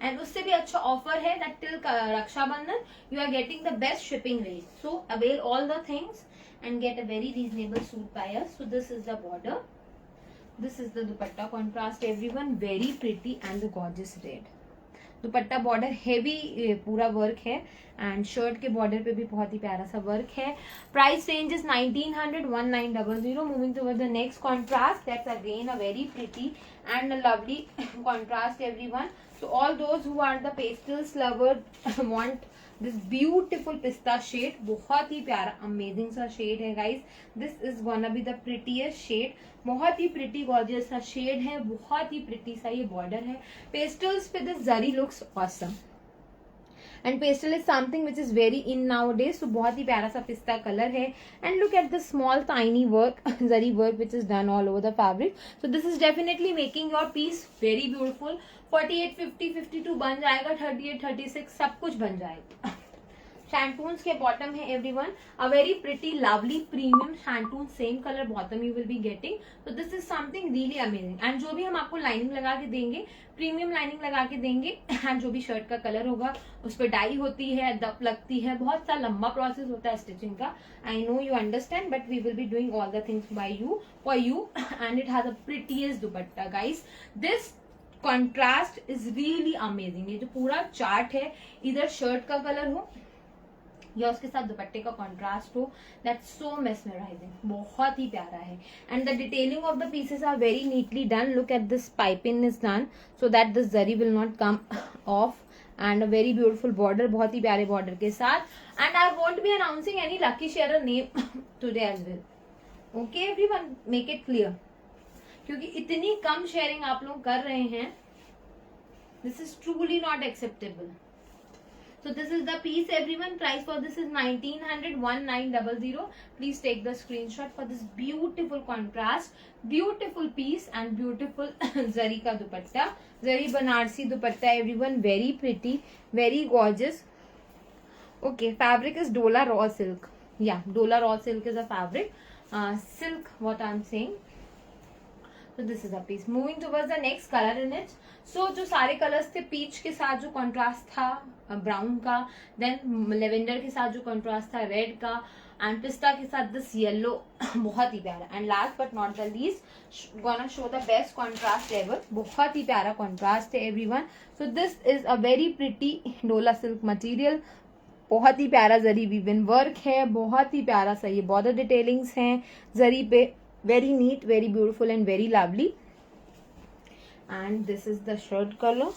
And उससे भी अच्छा ऑफर है that till Rakshabandhan you are getting the best shipping rate. So avail all the things and get a very reasonable suit by us. So this is the border, this is the dupatta contrast everyone, very pretty and the gorgeous red. Dupatta border heavy पूरा work है, and shirt के border पे भी बहुत ही प्यारा सा work है. Price range is 1900, 1900. Moving toward the next contrast, that's again a very pretty and a lovely contrast everyone. So all those who are the pastels lover want this beautiful pista shade. बहुत ही प्यारा amazing सा shade है guys. This is gonna be the prettiest shade, बहुत ही pretty gorgeous सा shade है, बहुत ही प्रिटी सा ये बॉर्डर है. पेस्टल्स पे this zari looks awesome. And pastel is something which is very in nowadays. तो बहुत ही प्यारा सा पिस्ता कलर है. And look at the small tiny work, zari work which is done all over the fabric. So this is definitely making your piece very beautiful. 48, 50, 52 बन जाएगा, 38, 36 सब कुछ बन जाएगा. शैंटून्स के बॉटम है everyone, a very pretty lovely premium shantoon, same colour bottom you will be getting. तो this is something really amazing. And जो भी हम आपको लाइनिंग लगा के देंगे, प्रीमियम लाइनिंग लगा के देंगे. एंड जो भी शर्ट का कलर होगा उस पर डाई होती है, दप लगती है, बहुत सा लंबा प्रोसेस होता है स्टिचिंग का. I know you understand, but we will be doing all the things by you, for you. And it has a prettiest dupatta guys. This contrast is really amazing. ये जो पूरा चार्ट है, इधर शर्ट का colour हो या उसके साथ दुपट्टे का कॉन्ट्रास्ट हो, दैट्स सो मेस्मराइजिंग. बहुत ही प्यारा है. And the detailing of the pieces are very neatly done. Look at this piping is done so that this zari will not come off. And a very beautiful border, बहुत ही प्यारे border के साथ. And I won't be announcing any lucky share name today as well. Okay everyone, make it clear, क्योंकि इतनी कम sharing आप लोग कर रहे हैं. This is truly not acceptable. So this is the piece everyone. Price for this is 1900, 1900. Please take the screenshot for this beautiful contrast, beautiful piece and beautiful zari ka dupatta, zari banarsi dupatta everyone. Very pretty, very gorgeous. Okay, fabric is Dola raw silk. Yeah, Dola raw silk is a fabric. Silk, what I'm saying. So this is a piece. Moving towards the next color in it. So जो सारे colours थे, peach के साथ जो contrast था brown का, then lavender के साथ जो कॉन्ट्रास्ट था रेड का, एंड पिस्ता के साथ दिस येलो, बहुत ही प्यारा. And last but not the least, gonna show the best contrast ever. बहुत ही प्यारा कॉन्ट्रास्ट है everyone. So this is a very pretty डोला सिल्क मटेरियल. बहुत ही प्यारा जरी वीवन वर्क है, बहुत ही प्यारा सा ये बॉर्डर डिटेलिंग्स हैं जरी पे. Very neat, very beautiful and very lovely. And this is the shirt color.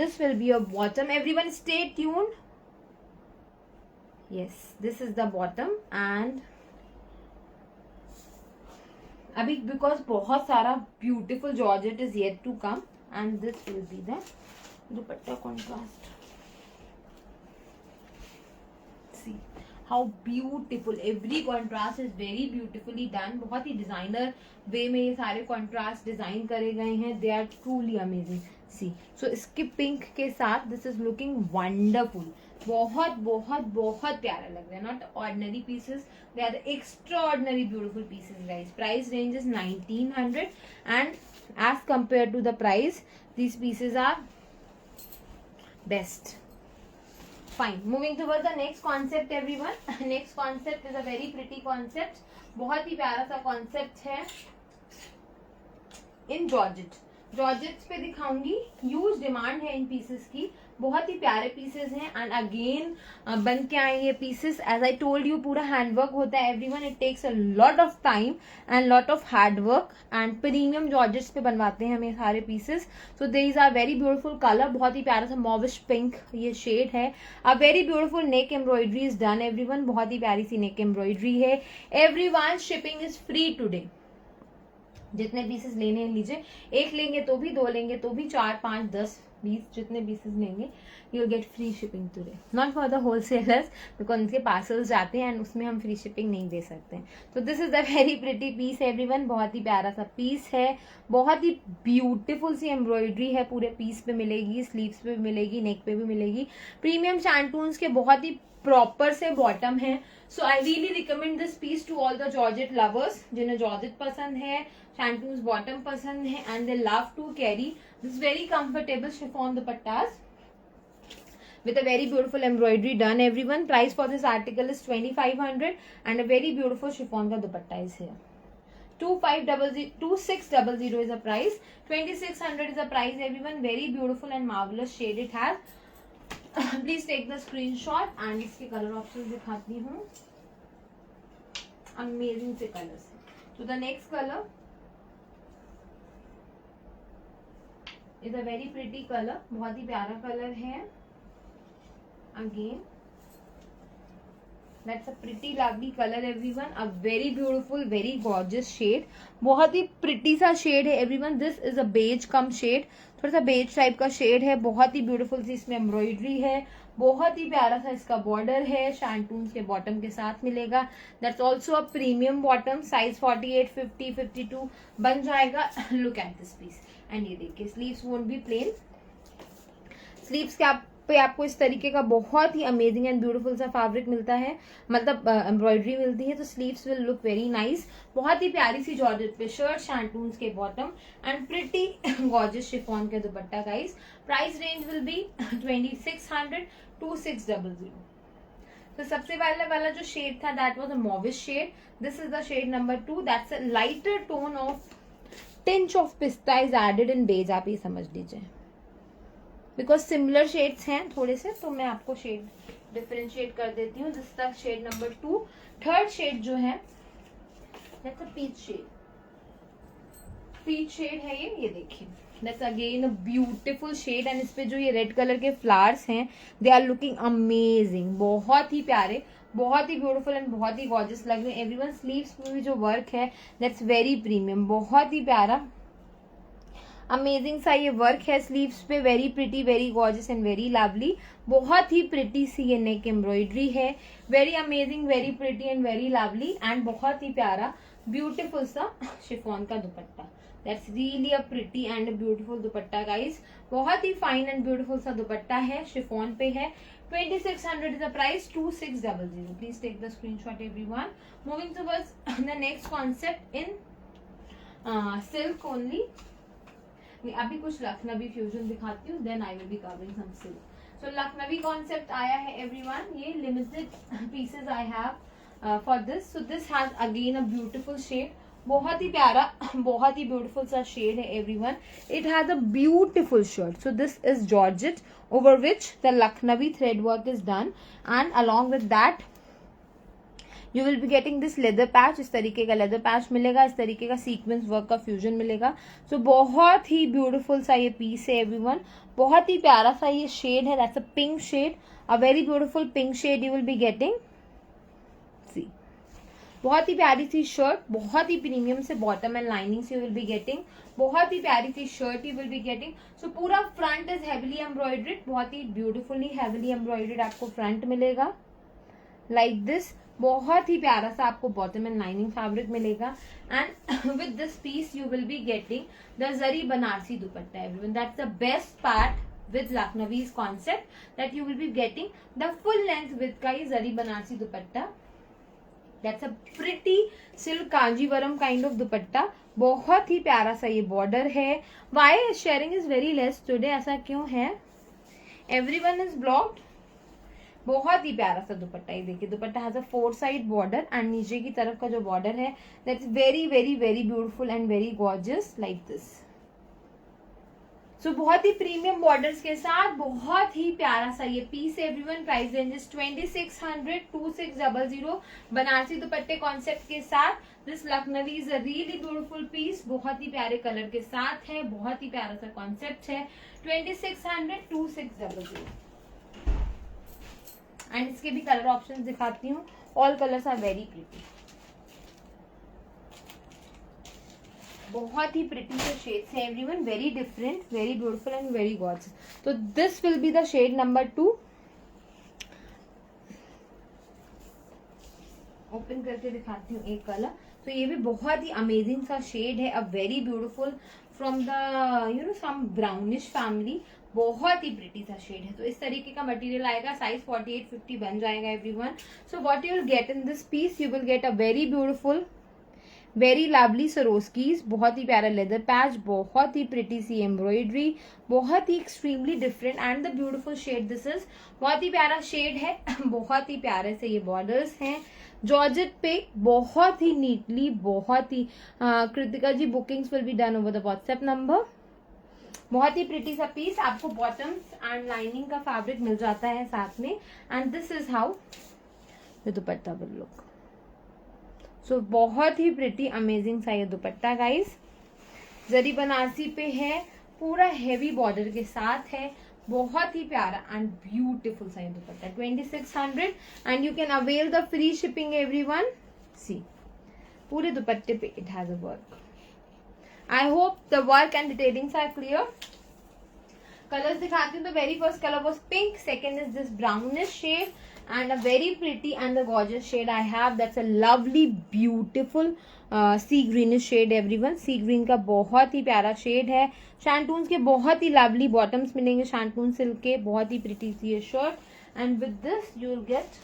This will be your bottom. Everyone stay tuned. Yes, this is the bottom. And abhi because बहुत सारा beautiful georgette is yet to come. And this will be the dupatta contrast. See how beautiful, every contrast is very beautifully done. बहुत ही designer वे में ये सारे contrast design करे गए हैं. They are truly amazing. See so इसके pink के साथ दिस इज लुकिंग वंडरफुल. बहुत बहुत बहुत प्यारा लग रहा है. Not ordinary pieces, they are the extra ordinary beautiful pieces guys. Price range is 1900 and as compare to the price these pieces are best. Fine. Moving towards the next concept everyone. Next concept is a very pretty concept. बहुत ही प्यारा सा concept है in georgette. Georgettes पे दिखाऊंगी. Huge demand है इन pieces की. बहुत ही प्यारे पीसेस हैं. एंड अगेन बन के आए ये pieces. As I told you, पूरा हैंडवर्क होता है everyone. It takes a lot of time and lot of hard work. And premium georgettes पे बनवाते हैं हमें सारे pieces. So these are very beautiful colour. बहुत ही प्यारा सा मॉविश पिंक ये शेड है. A very beautiful neck embroidery is done everyone. बहुत ही प्यारी सी नेक एम्ब्रॉयडरी है everyone. Shipping is free today. जितने पीसेस लेने हैं लीजिए. एक लेंगे तो भी, दो लेंगे तो भी, 4, 5, 10, 20 जितने पीसेस लेंगे you will get free shipping today. Not for the wholesalers because उनके पार्सल्स जाते हैं एंड उसमें हम फ्री शिपिंग नहीं दे सकते. तो this is the very pretty piece everyone. बहुत ही प्यारा सा पीस है. बहुत ही ब्यूटीफुल सी एम्ब्रॉयडरी है पूरे पीस पे मिलेगी. स्लीव्स पे भी मिलेगी, नेक पे भी मिलेगी. प्रीमियम शैंटून्स के बहुत ही प्रॉपर से बॉटम है. So I really recommend this piece to all the georgette lovers. जिन्हें जॉर्जेट पसंद है, शैंटून्स बॉटम पसंद है, and they love to carry this very comfortable chiffon dupattas with a very beautiful embroidery done everyone. Price for this article is 2500 and a very beautiful chiffon ka dupatta is here. 2600 is the price. 2600 is the price everyone. Very beautiful and marvelous shade it has. Please take the screenshot and इसके color options दिखाती हूँ. Amazing से colors. So the next color is a very pretty color. बहुत ही प्यारा color है. Again, that's a pretty lovely color everyone. A very beautiful, very gorgeous shade. बहुत ही pretty सा shade है everyone. This is a beige come shade. थोड़ा सा beige type का shade है. बहुत ही beautiful सी इसमें embroidery है. बहुत ही प्यारा सा इसका बॉर्डर है, शैंटून्स के बॉटम के साथ मिलेगा। That's also a premium bottom, size 48, 50, 52 बन जाएगा। Look at this piece. And ये देखिए sleeves won't be plain, sleeves के पे आपको इस तरीके का बहुत ही अमेजिंग एंड ब्यूटीफुल सा फैब्रिक मिलता है, मतलब एम्ब्रॉयडरी मिलती है, तो sleeves will look very nice. बहुत ही प्यारी सी जॉर्जेट पे शर्ट, शैंटून्स के bottom and pretty gorgeous chiffon के dupatta guys. Price range will be 2600 2600। तो सबसे पहले वाला जो शेड था that was a mauvish shade, this is the shade number 2, that's a lighter tone of tinge of pista is added in beige, आप ये समझ लीजिए, बिकॉज सिमिलर शेड्स हैं थोड़े से, तो मैं आपको शेड डिफरेंशिएट कर देती हूँ। दिस तक शेड नंबर 2। थर्ड शेड जो है that's a peach shade, peach shade है ये देखिए, that's again a beautiful shade and इस पे जो ये रेड कलर के फ्लावर्स हैं दे आर लुकिंग अमेजिंग, बहुत ही प्यारे, बहुत ही ब्यूटीफुल एंड बहुत ही गॉर्जियस लग रहे हैं एवरीवन। स्लीव्स में भी जो वर्क है दैट्स वेरी प्रीमियम, बहुत ही प्यारा अमेजिंग सा ये वर्क है स्लीव्स पे, very pretty, very gorgeous and very lovely. बहुत ही प्रिटी सी ये नेक एम्ब्रॉयडरी है, very amazing, very pretty and very lovely and बहुत ही प्यारा ब्यूटीफुल सा शिफॉन का दुपट्टा। That's really a pretty and beautiful dupatta guys, बहुत ही फाइन एंड ब्यूटीफुल सा दुपट्टा है, शिफॉन पे है। 2600 is the price, 2600. Please take the screenshot everyone. Moving towards the next concept in silk only. अभी कुछ लखनवी फ्यूजन दिखाती हूँ, then I will be covering some silk. So Lucknowi concept आया है एवरीवन, ये limited pieces I have for this. So this has again a beautiful shade, बहुत ही प्यारा, बहुत ही ब्यूटीफुल सा शेड है everyone. It has a beautiful shirt, so this is georgette over which the Lucknowi thread work is done and along with that you will be getting this leather patch, इस तरीके का लेदर पैच मिलेगा, इस तरीके का sequence work का fusion मिलेगा। सो बहुत ही ब्यूटीफुल सा ये पीस है एवरीवन, बहुत ही प्यारा सा ये शेड है, that's a pink shade, a very beautiful pink shade you will be getting. See बहुत ही प्यारी सी शर्ट, बहुत ही प्रीमियम से बॉटम एंड लाइनिंग से यू विल बी गेटिंग, बहुत ही प्यारी सी shirt you will be getting. So पूरा फ्रंट इज हैवीली एम्ब्रॉयडर्ड, बहुत ही ब्यूटीफुली हैवीली एम्ब्रॉयडर्ड आपको फ्रंट मिलेगा लाइक दिस, बहुत ही प्यारा सा आपको बॉटम एंड लाइनिंग फैब्रिक मिलेगा and with this piece you will be getting the zari Banarasi dupatta everyone. That's the best part with Lucknowis concept that you will be getting the full length with का ये zari Banarasi dupatta. That's a pretty silk Kanjeevaram kind of dupatta, बहुत ही प्यारा सा ये border है। Why sharing is very less today, ऐसा क्यों है? Everyone is blocked. बहुत ही प्यारा सा दुपट्टा, ये देखिए dupatta has a 4 side border and नीचे की तरफ का जो बॉर्डर है that's very very very beautiful and very gorgeous like this. So बहुत ही प्रीमियम बॉर्डर्स के साथ बहुत ही प्यारा सा ये piece everyone. Price range is 2600 2600 Banarasi दुपट्टे कॉन्सेप्ट के साथ। This Lucknowi is a really beautiful piece, बहुत ही प्यारे कलर के साथ है, बहुत ही प्यारा सा कॉन्सेप्ट है। 2600 2600 एंड इसके भी कलर ऑप्शंस दिखाती हूँ, all colours are very pretty, बहुत ही प्रिटी से शेड्स है everyone, very different, very beautiful and very gorgeous. तो this will be the shade number 2। Open करके दिखाती हूँ एक कलर, तो ये भी बहुत ही अमेजिंग सा शेड है, a very beautiful from the some brownish family, बहुत ही प्रिटी सा शेड है। तो इस तरीके का मटेरियल आएगा, साइज 48 50 बन जाएगा everyone. So what you will get in this piece, you will get a very beautiful very lovely Swarovskis, बहुत ही प्यारा लेदर पैच, बहुत ही प्रिटी सी एम्ब्रॉयडरी, बहुत ही extremely different and the beautiful shade this is, बहुत ही प्यारा शेड है बहुत ही प्यारे से ये बॉर्डर्स हैं जॉर्जेट पे, बहुत ही नीटली, बहुत ही Kritika ji bookings will be done over the WhatsApp number. बहुत ही प्रिटी सा पीस, आपको बॉटम्स एंड लाइनिंग का फैब्रिक मिल जाता है साथ में and this is how the dupatta will look. So बहुत ही प्रिटी अमेजिंग सा ये दुपट्टा गाइस, जरी बनारसी पे है, पूरा हेवी बॉर्डर के साथ है, बहुत ही प्यारा एंड ब्यूटीफुल सा ये dupatta. 2600 and you can avail the free shipping everyone. See पूरे दुपट्टे पे it has a work. I hope the work and detailings are clear. Colours दिखाती हूँ तो very first colour was pink, second is this brownish shade and a very pretty and the gorgeous shade I have, that's a lovely beautiful sea greenish shade everyone. sea green का बहुत ही प्यारा shade है. शैंटून्स के बहुत ही lovely bottoms मिलेंगे shantoon silk के, बहुत ही प्रिटी सी ये shirt and with this you will gate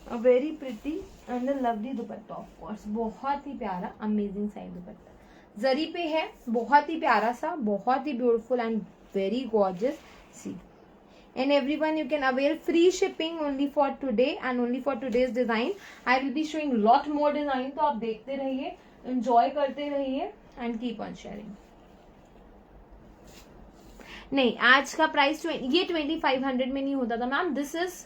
a very pretty and a lovely dupatta of course. बहुत ही प्यारा अमेजिंग साइड दुपट्टा जरी पे है, बहुत ही प्यारा सा, बहुत ही beautiful and very gorgeous. See and everyone you can avail free shipping only for today and only for today's design. I will be showing lot more design, तो आप देखते रहिए, enjoy करते रहिए and keep on sharing. नहीं, आज का price ये 2500 में नहीं होता था ma'am. This is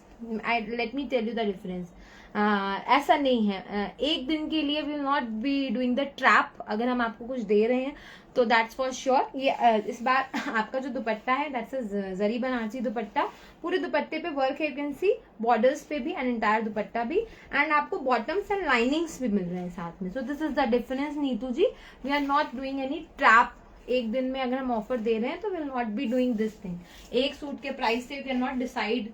let me tell you the difference. ऐसा नहीं है. एक दिन के लिए we will not be doing the trap. अगर हम आपको कुछ दे रहे हैं तो दैट्स फॉर श्योर. ये इस बार आपका जो दुपट्टा है दैट्स अ जरी बनारसी दुपट्टा. पूरे दुपट्टे पे वर्क है, यू कैन सी बॉर्डर्स पे भी एंड एंटायर दुपट्टा भी, एंड आपको बॉटम्स एंड लाइनिंग्स भी मिल रहे हैं साथ में. So this is the difference Neetu ji. We are not doing any trap. एक दिन में अगर हम ऑफर दे रहे हैं तो will not be doing this thing. एक सूट के प्राइस से यू कैन नॉट डिसाइड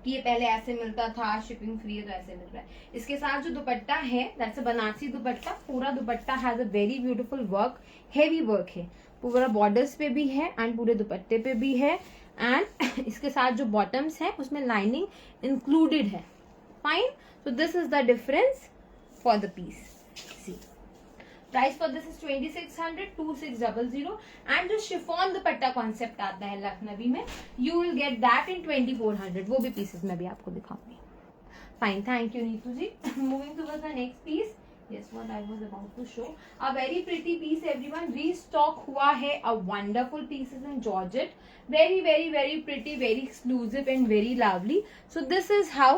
कि ये पहले ऐसे मिलता था, शिपिंग फ्री है तो ऐसे मिल रहा है. इसके साथ जो दुपट्टा है दैट्स अ बनारसी दुपट्टा. पूरा दुपट्टा has a very beautiful work, heavy work है. पूरा बॉर्डर्स पे भी है एंड पूरे दुपट्टे पे भी है. एंड इसके साथ जो बॉटम्स है उसमें लाइनिंग इंक्लूडेड है. Fine. So this is the difference for the piece. See price for this is 2600 2600. And जो शिफॉन दुपट्टा कॉन्सेप्ट आता है लखनवी में, you will get that in 2400. वो भी पीसेस में भी आपको दिखाऊंगी. Fine, thank you Neetu ji. Moving towards the next piece. Yes, what I was about to show. A very pretty piece, everyone. Restock हुआ है. A wonderful pieces in Georgette. Very, very, very pretty, very exclusive and very lovely. So this is how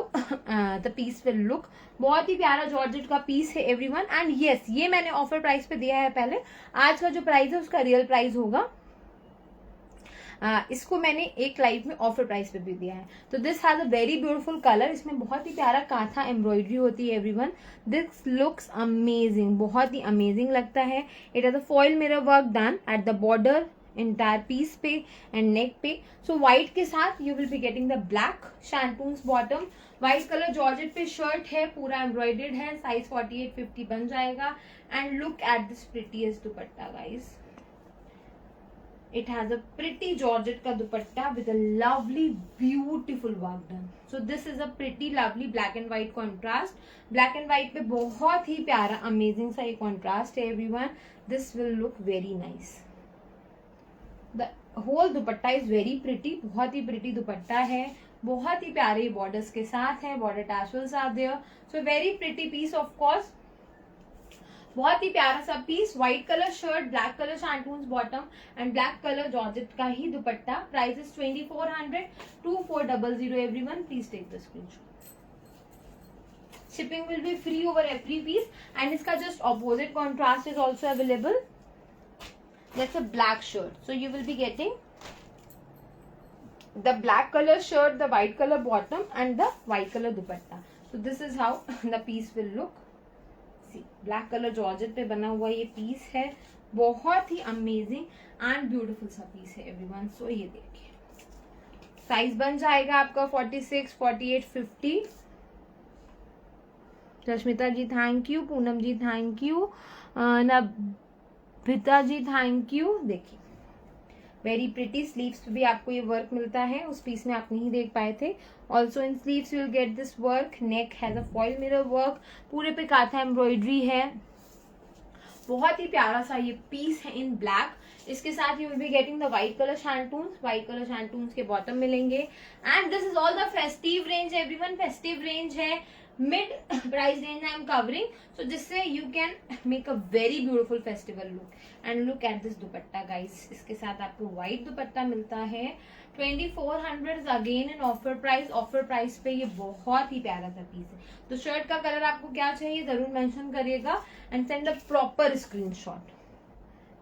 the piece will look. बहुत ही प्यारा georgette का piece है everyone. And yes, ये मैंने offer price पे दिया है पहले. आज का जो प्राइस है उसका रियल प्राइस होगा. इसको मैंने एक लाइव में ऑफर प्राइस पे भी दिया है. तो this has a very beautiful colour. इसमें बहुत ही प्यारा कांथा एम्ब्रॉयडरी होती है एवरीवन. दिस लुक्स अमेजिंग, बहुत ही अमेजिंग लगता है. It has a foil mirror work done at the border, entire piece पे एंड नेक पे. सो व्हाइट के साथ you will be getting the black shantoons bottom. White colour georgette पे shirt है, पूरा एम्ब्रॉयडर्ड है. साइज 48-50 बन जाएगा. And look at this prettiest dupatta guys. It has a pretty Georgette का दुपट्टा with a lovely beautiful work done. So this is a pretty lovely black and white contrast. Black and white पे बहुत ही प्यारा amazing सा ये contrast है everyone. This will look very nice. The whole dupatta is very pretty. बहुत ही pretty दुपट्टा है. बहुत ही प्यारे borders के साथ है. Border tassels are there. So very pretty piece of course. बहुत ही प्यारा सा piece. White colour shirt, black colour shantoons bottom and black colour georgette का ही dupatta. Price is 2400 2400 everyone. Please take the screenshot. Shipping will be free over every piece. And इसका just opposite contrast is also available. That's a black shirt. So you will be getting the black colour shirt, the white colour bottom and the white colour dupatta. So this is how the piece will look. Black colour georgette पे बना हुआ ये piece है. बहुत ही amazing and beautiful सा piece है everyone. So ये देखिए, साइज बन जाएगा आपका 46, 48, 50. Rashmita ji thank you. Poonam ji thank you. Nabhita ji thank you. देखिए वेरी प्रिटी. स्लीव्स पे भी आपको ये वर्क मिलता है. उस पीस में आप नहीं देख पाए थे. Also in sleeves you will get this work. Neck has a foil mirror work. पूरे पे काथा एम्ब्रॉयडरी है. बहुत ही प्यारा सा ये पीस है इन ब्लैक. इसके साथ you will be getting the white colour shantoons. White colour shantoons के बॉटम मिलेंगे. And this is all the festive range everyone. Festive range है, mid price range I am covering. So जिससे you can make a very beautiful festival look. And look at this dupatta guys. इसके साथ आपको white dupatta मिलता है. 2400 again in offer price. Offer price पे ये बहुत ही प्यारा सा पीस है. तो शर्ट का कलर आपको क्या चाहिए जरूर मेंशन करिएगा and send a proper screenshot.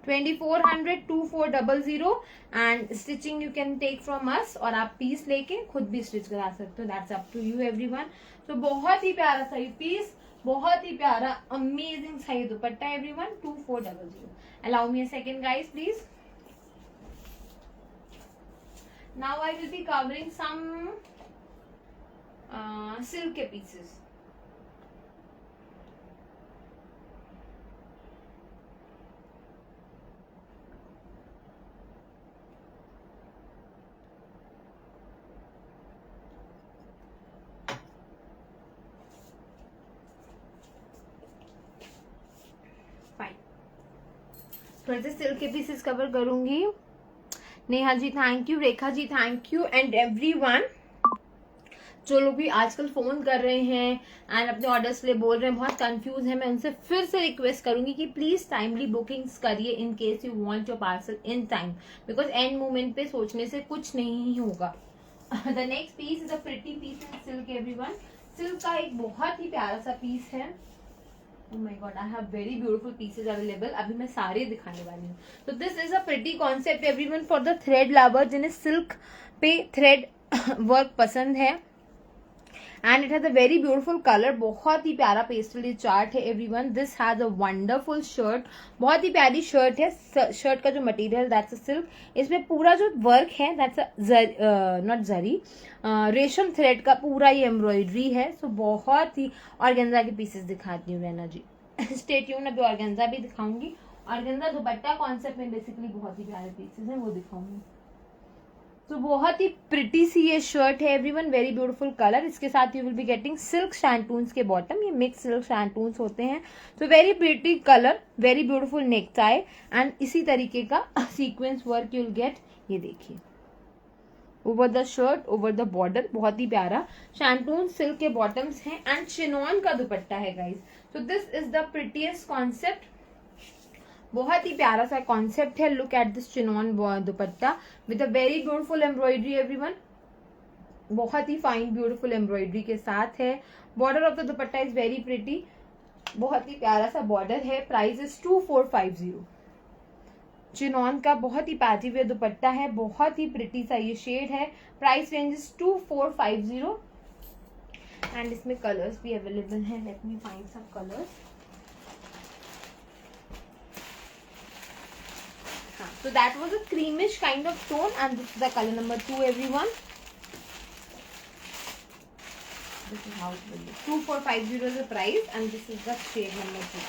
2400 2400 and stitching you can take from us, और आप पीस लेके खुद भी स्टिच करा सकते हो, that's up to you everyone. तो बहुत ही प्यारा सा ये पीस, बहुत ही प्यारा अमेजिंग सा ये dupatta everyone, 2400। Allow me a second guys please. Now I will be covering some silk के पीसेस। थोड़े से सिल्क के पीसेस कवर करूंगी। Neha ji thank you, Rekha ji thank you, and everyone जो लोग भी आजकल फोन कर रहे हैं एंड अपने ऑर्डर्स के लिए बोल रहे हैं, बहुत कंफ्यूज है, मैं उनसे फिर से रिक्वेस्ट करूंगी कि प्लीज टाइमली बुकिंग्स करिए in case you want your parcel in time, because end moment पे सोचने से कुछ नहीं होगा। The next piece is a pretty piece in silk everyone. Silk का एक बहुत ही प्यारा सा पीस है। Oh my God, I have very beautiful pieces available. अभी मैं सारे दिखाने वाली हूँ। तो this is a pretty concept everyone for the thread lover, जिन्हें सिल्क पे थ्रेड वर्क पसंद है, and it has a very beautiful colour, बहुत ही प्यारा पेस्टल चार्ट है everyone. This has a wonderful shirt, बहुत ही प्यारी शर्ट है। शर्ट का जो मटेरियल दैट्स अ सिल्क, इसमें पूरा जो वर्क है दैट्स अ नॉट जरी, रेशम थ्रेड का पूरा ये एम्ब्रॉयडरी है। सो बहुत ही, ऑर्गेन्जा के पीसेस दिखाती हूँ रैना जी, स्टे ट्यून। अभी ऑर्गेन्जा भी दिखाऊंगी, ऑर्गेन्जा दुपट्टा कॉन्सेप्ट में बेसिकली बहुत ही प्यारे पीसेस हैं, वो दिखाऊंगी। तो बहुत ही प्रिटी सी ये शर्ट है एवरीवन, वेरी ब्यूटीफुल कलर। इसके साथ you will be getting silk shantoons के बॉटम, ये मिक्स सिल्क शैंटून्स होते हैं। तो very pretty colour, very beautiful neck tie, and इसी तरीके का sequence work you will get. ये देखिए over the shirt, over the border, बहुत ही प्यारा शैंटून सिल्क के बॉटम्स हैं, एंड चिनॉन का दुपट्टा है गाइज। तो this is the prettiest concept, बहुत ही प्यारा सा कॉन्सेप्ट है। Look at this chinon dupatta with a very beautiful embroidery everyone, बहुत ही फाइन ब्यूटीफुल एम्ब्रॉयडरी के साथ है। Border of the dupatta is very pretty, बहुत ही प्यारा सा बॉर्डर है। Price is 2450। चिनॉन का बहुत ही पैची वे दुपट्टा है, बहुत ही प्रिटी सा ये शेड है। प्राइस रेंज इज 2450, एंड इसमें कलर्स भी अवेलेबल हैं। Let me find some colours. So that was a creamish kind of tone, and this is the color number 2 everyone. This is how it will look. 2450 is the price, and this is the shade number 2.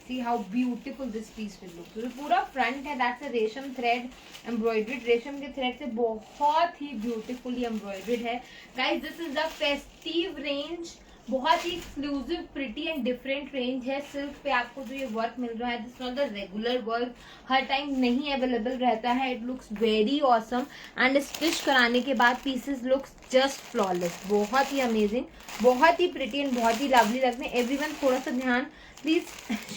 See how beautiful this piece will look. So पूरा front है, that's a रेशम thread embroidered, रेशम के thread से बहुत ही beautifully embroidered है। Guys, this is the festive range, बहुत ही exclusive pretty and different range है। सिल्क पे आपको जो ये वर्क मिल रहा है, this not the regular work, हर टाइम नहीं अवेलेबल रहता है। It looks very awesome, and stitch कराने के बाद पीसेस लुक्स जस्ट फ्लॉलेस, बहुत ही अमेजिंग, बहुत ही प्रिटी एंड बहुत ही लवली लगते हैं। एवरीवन थोड़ा सा ध्यान प्लीज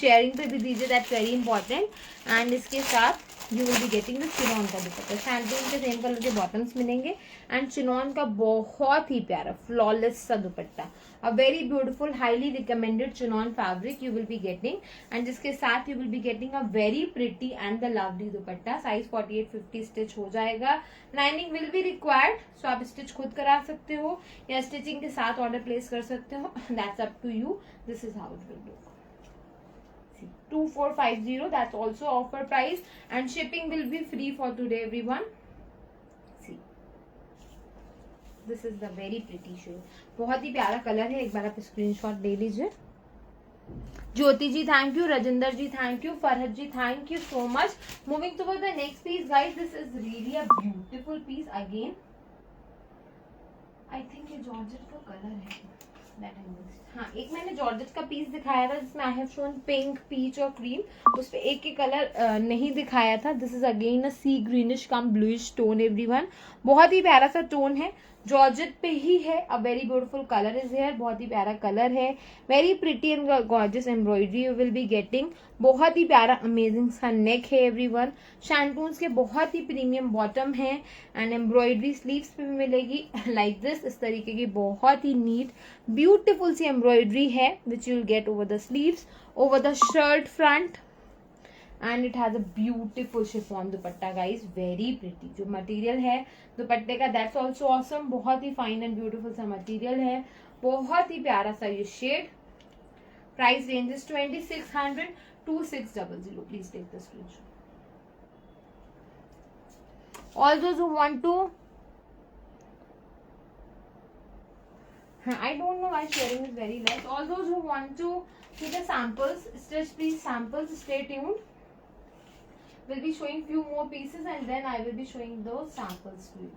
शेयरिंग पे भी दीजिए, दैट्स वेरी इंपॉर्टेंट। एंड इसके साथ you will be getting the chinon का दुपट्टा, शैंटून के सेम कलर के बॉटम्स मिलेंगे, एंड चिनॉन का बहुत ही प्यारा फ्लॉलेस सा दुपट्टा, अ very beautiful highly recommended chinon fabric you will be getting, and जिसके साथ you will be getting a very pretty and the lovely dupatta. Size 48-50 stitch हो जाएगा। लाइनिंग विल बी रिक्वायर्ड, सो आप स्टिच खुद करा सकते हो या स्टिचिंग के साथ ऑर्डर प्लेस कर सकते हो, that's up to you. This is how it will look. 2450, that's also offer price, and shipping will be free for today everyone. See, this is the very pretty shade, बहुत ही प्यारा colour है। एक बार आप screenshot ले लीजिए। Jyoti ji thank you, Rajendra ji thank you, Farhat ji thank you so much. Moving toward the next piece guys, this is really a beautiful piece again. I think ये georgette का कलर है, हाँ, एक मैंने जॉर्जेट का पीस दिखाया था जिसमें I have shown pink, peach और क्रीम, उस पे एक ही कलर नहीं दिखाया था। This is again a sea greenish cum bluish tone everyone, बहुत ही प्यारा सा टोन है। जॉर्जेट पे ही है। A very beautiful colour is here, बहुत ही प्यारा कलर है। Very pretty and gorgeous embroidery you will be getting. बहुत ही प्यारा अमेजिंग सा नेक है एवरीवन। शैंटून्स के बहुत ही प्रीमियम बॉटम है एंड एम्ब्रॉयडरी स्लीव्स पे भी मिलेगी लाइक दिस, इस तरीके की बहुत ही नीट ब्यूटिफुल सी एम्ब्रॉयडरी है which you will get over the sleeves, over the shirt front, and it has a beautiful chiffon dupatta guys, very pretty. जो मटेरियल है दुपट्टे का दैट्स ऑल्सो ऑसम, बहुत ही फाइन एंड ब्यूटिफुल सा material है, बहुत ही प्यारा सा ये shade. Price range is 2600 2600। Please take the screenshot. All those who want to, I don't know why sharing is very less. All those who want to see the samples, stitch please samples, stay tuned. We'll be showing few more pieces and then I will be showing those samples to you.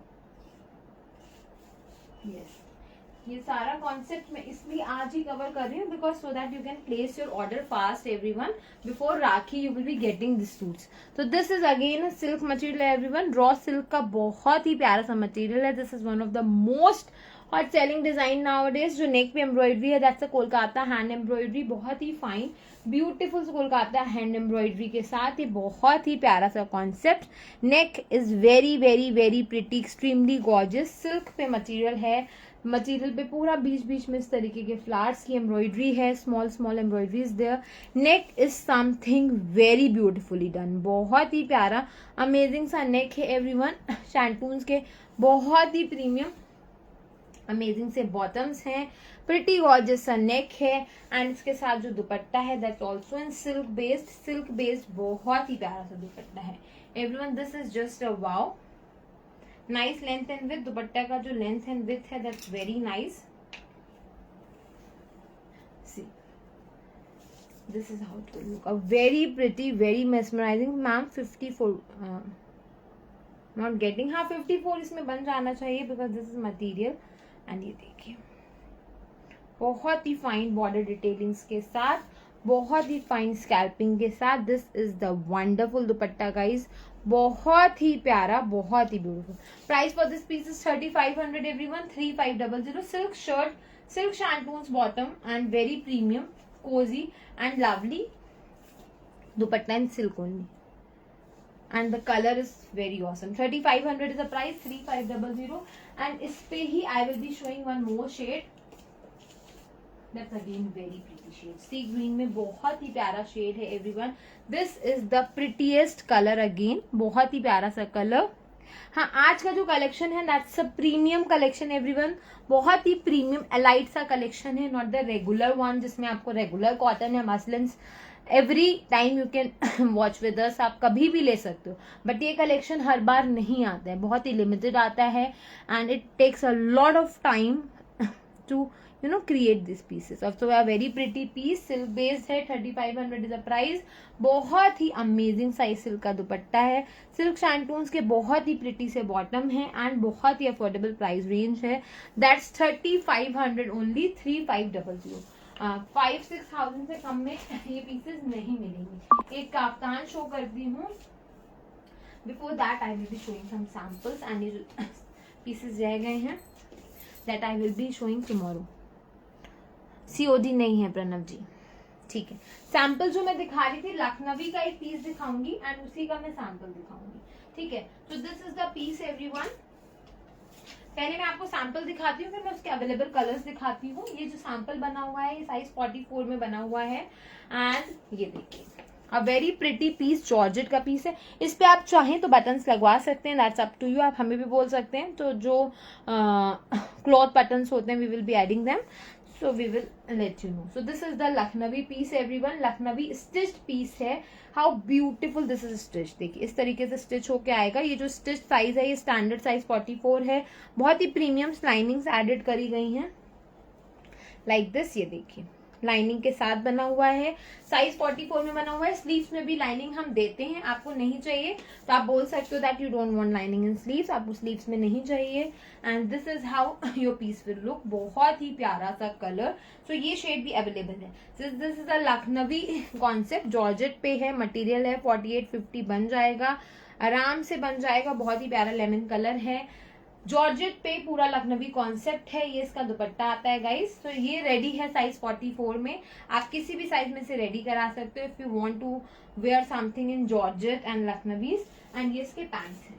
Yes, ये सारा concept मैं इसलिए आज ही cover कर रही हूँ because so that you can place your order fast everyone before Rakhi you will be getting this suits. तो this is अगेन सिल्क मटेरियल है एवरीवन, रॉ सिल्क का बहुत ही प्यारा सा मटेरियल है। This is one of the most hot selling design nowadays. जो नेक पे एम्ब्रॉयडरी है that's a Kolkata hand embroidery, बहुत ही fine beautiful Kolkata hand embroidery के साथ ये बहुत ही प्यारा सा concept. Neck is very very very pretty, extremely gorgeous. Silk पे मटेरियल है, मटेरियल पे पूरा बीच बीच में इस तरीके के फ्लावर्स की एम्ब्रॉयडरी है, small small embroideries there. Neck is something very beautifully done, बहुत ही प्यारा अमेजिंग सा नेक है एवरीवन। शैंटून्स के बहुत ही प्रीमियम अमेजिंग से बॉटम्स हैं, प्रिटी गॉर्जियस सा नेक है एंड इसके साथ जो दुपट्टा है that's also in silk based बहुत ही प्यारा सा दुपट्टा है everyone. This is just a wow, nice length and with. दुपट्टा का जो लेंथ एंड विथ है that's very nice. See this is how it will look, a very pretty very mesmerising. Ma'am 54 not getting, हाँ 54 इसमें बन जाना चाहिए because this is material. And ये देखिए बहुत ही फाइन बॉर्डर डिटेलिंग्स के साथ, बहुत ही फाइन स्कैल्पिंग के साथ। This is the wonderful dupatta guys, बहुत ही प्यारा, बहुत ही beautiful. Price for this piece is 3500 everyone, 3500। Silk shirt, silk shantoons bottom and very premium cosy and lovely dupatta in silk only and the color is very awesome. 3500 is the price, 3500 and इस पे ही I will be showing one more shade that's again very pretty shade. Sea green में बहुत ही प्यारा shade है everyone. This is the prettiest color again, बहुत ही प्यारा सा कलर। हाँ आज का जो कलेक्शन है that's a premium collection everyone, बहुत ही प्रीमियम एलाइट सा कलेक्शन है, नॉट द रेगुलर वन जिसमें आपको रेगुलर कॉटन या muslins every time you can watch with us, आप कभी भी ले सकते हो। बट ये कलेक्शन हर बार नहीं आता है, बहुत ही लिमिटेड आता है and it takes a lot of time to you know create these pieces. Also a very pretty piece, silk based है, 3500 is the price। बहुत ही अमेजिंग साइज सिल्क का दुपट्टा है, सिल्क शैंटून्स के बहुत ही प्रिटी से बॉटम है एंड बहुत ही अफोर्डेबल प्राइस रेंज है। That's 3500 only, 3500। 5-6,000 से कम में ये पीसेस नहीं मिलेंगे। एक काफ्तान शो करती हूँ, before that I will be showing some samples and ये जो पीसेस रह गए हैं that I will be showing tomorrow. COD नहीं है प्रणव जी, ठीक है। सैंपल जो मैं दिखा रही थी लखनवी का एक पीस दिखाऊंगी एंड उसी का मैं सैंपल दिखाऊंगी, ठीक है। तो this is the piece everyone. पहले मैं आपको सैंपल दिखाती हूँ, फिर मैं उसके अवेलेबल कलर्स दिखाती हूँ। ये जो सैंपल बना हुआ है ये साइज 44 में बना हुआ है एंड ये देखिए a very pretty piece, georgette का पीस है। इस पे आप चाहें तो बटन्स लगवा सकते हैं, दैट्स अप टू यू, आप हमें भी बोल सकते हैं। तो जो क्लॉथ बटन्स होते हैं we will be adding them, so we will let you know. So this is the Lucknowi piece everyone, Lucknowi stitched piece है। How beautiful this is stitched, देखिए इस तरीके से स्टिच होके आएगा। ये जो स्टिच साइज है ये स्टैंडर्ड साइज 44 है, बहुत ही प्रीमियम लाइनिंग्स एडेड करी गई हैं लाइक दिस। ये देखिए लाइनिंग के साथ बना हुआ है, साइज 44 में बना हुआ है। स्लीव्स में भी लाइनिंग हम देते हैं, आपको नहीं चाहिए तो आप बोल सकते हो that you don't want lining in sleeves, आपको स्लीव्स में नहीं चाहिए। And this is how your piece will look, बहुत ही प्यारा सा कलर। सो ये शेड भी अवेलेबल है। This is a Lucknowi concept, georgette पे है, मटेरियल है 48-50 बन जाएगा, आराम से बन जाएगा। बहुत ही प्यारा लेमन कलर है, जॉर्जेट पे पूरा लखनवी कॉन्सेप्ट है, ये इसका दुपट्टा आता है गाइस। तो ये रेडी है साइज 44 में, आप किसी भी साइज में से रेडी करा सकते हो if you want to wear something in georgette and Lucknowis. And ये इसके पैंट्स हैं,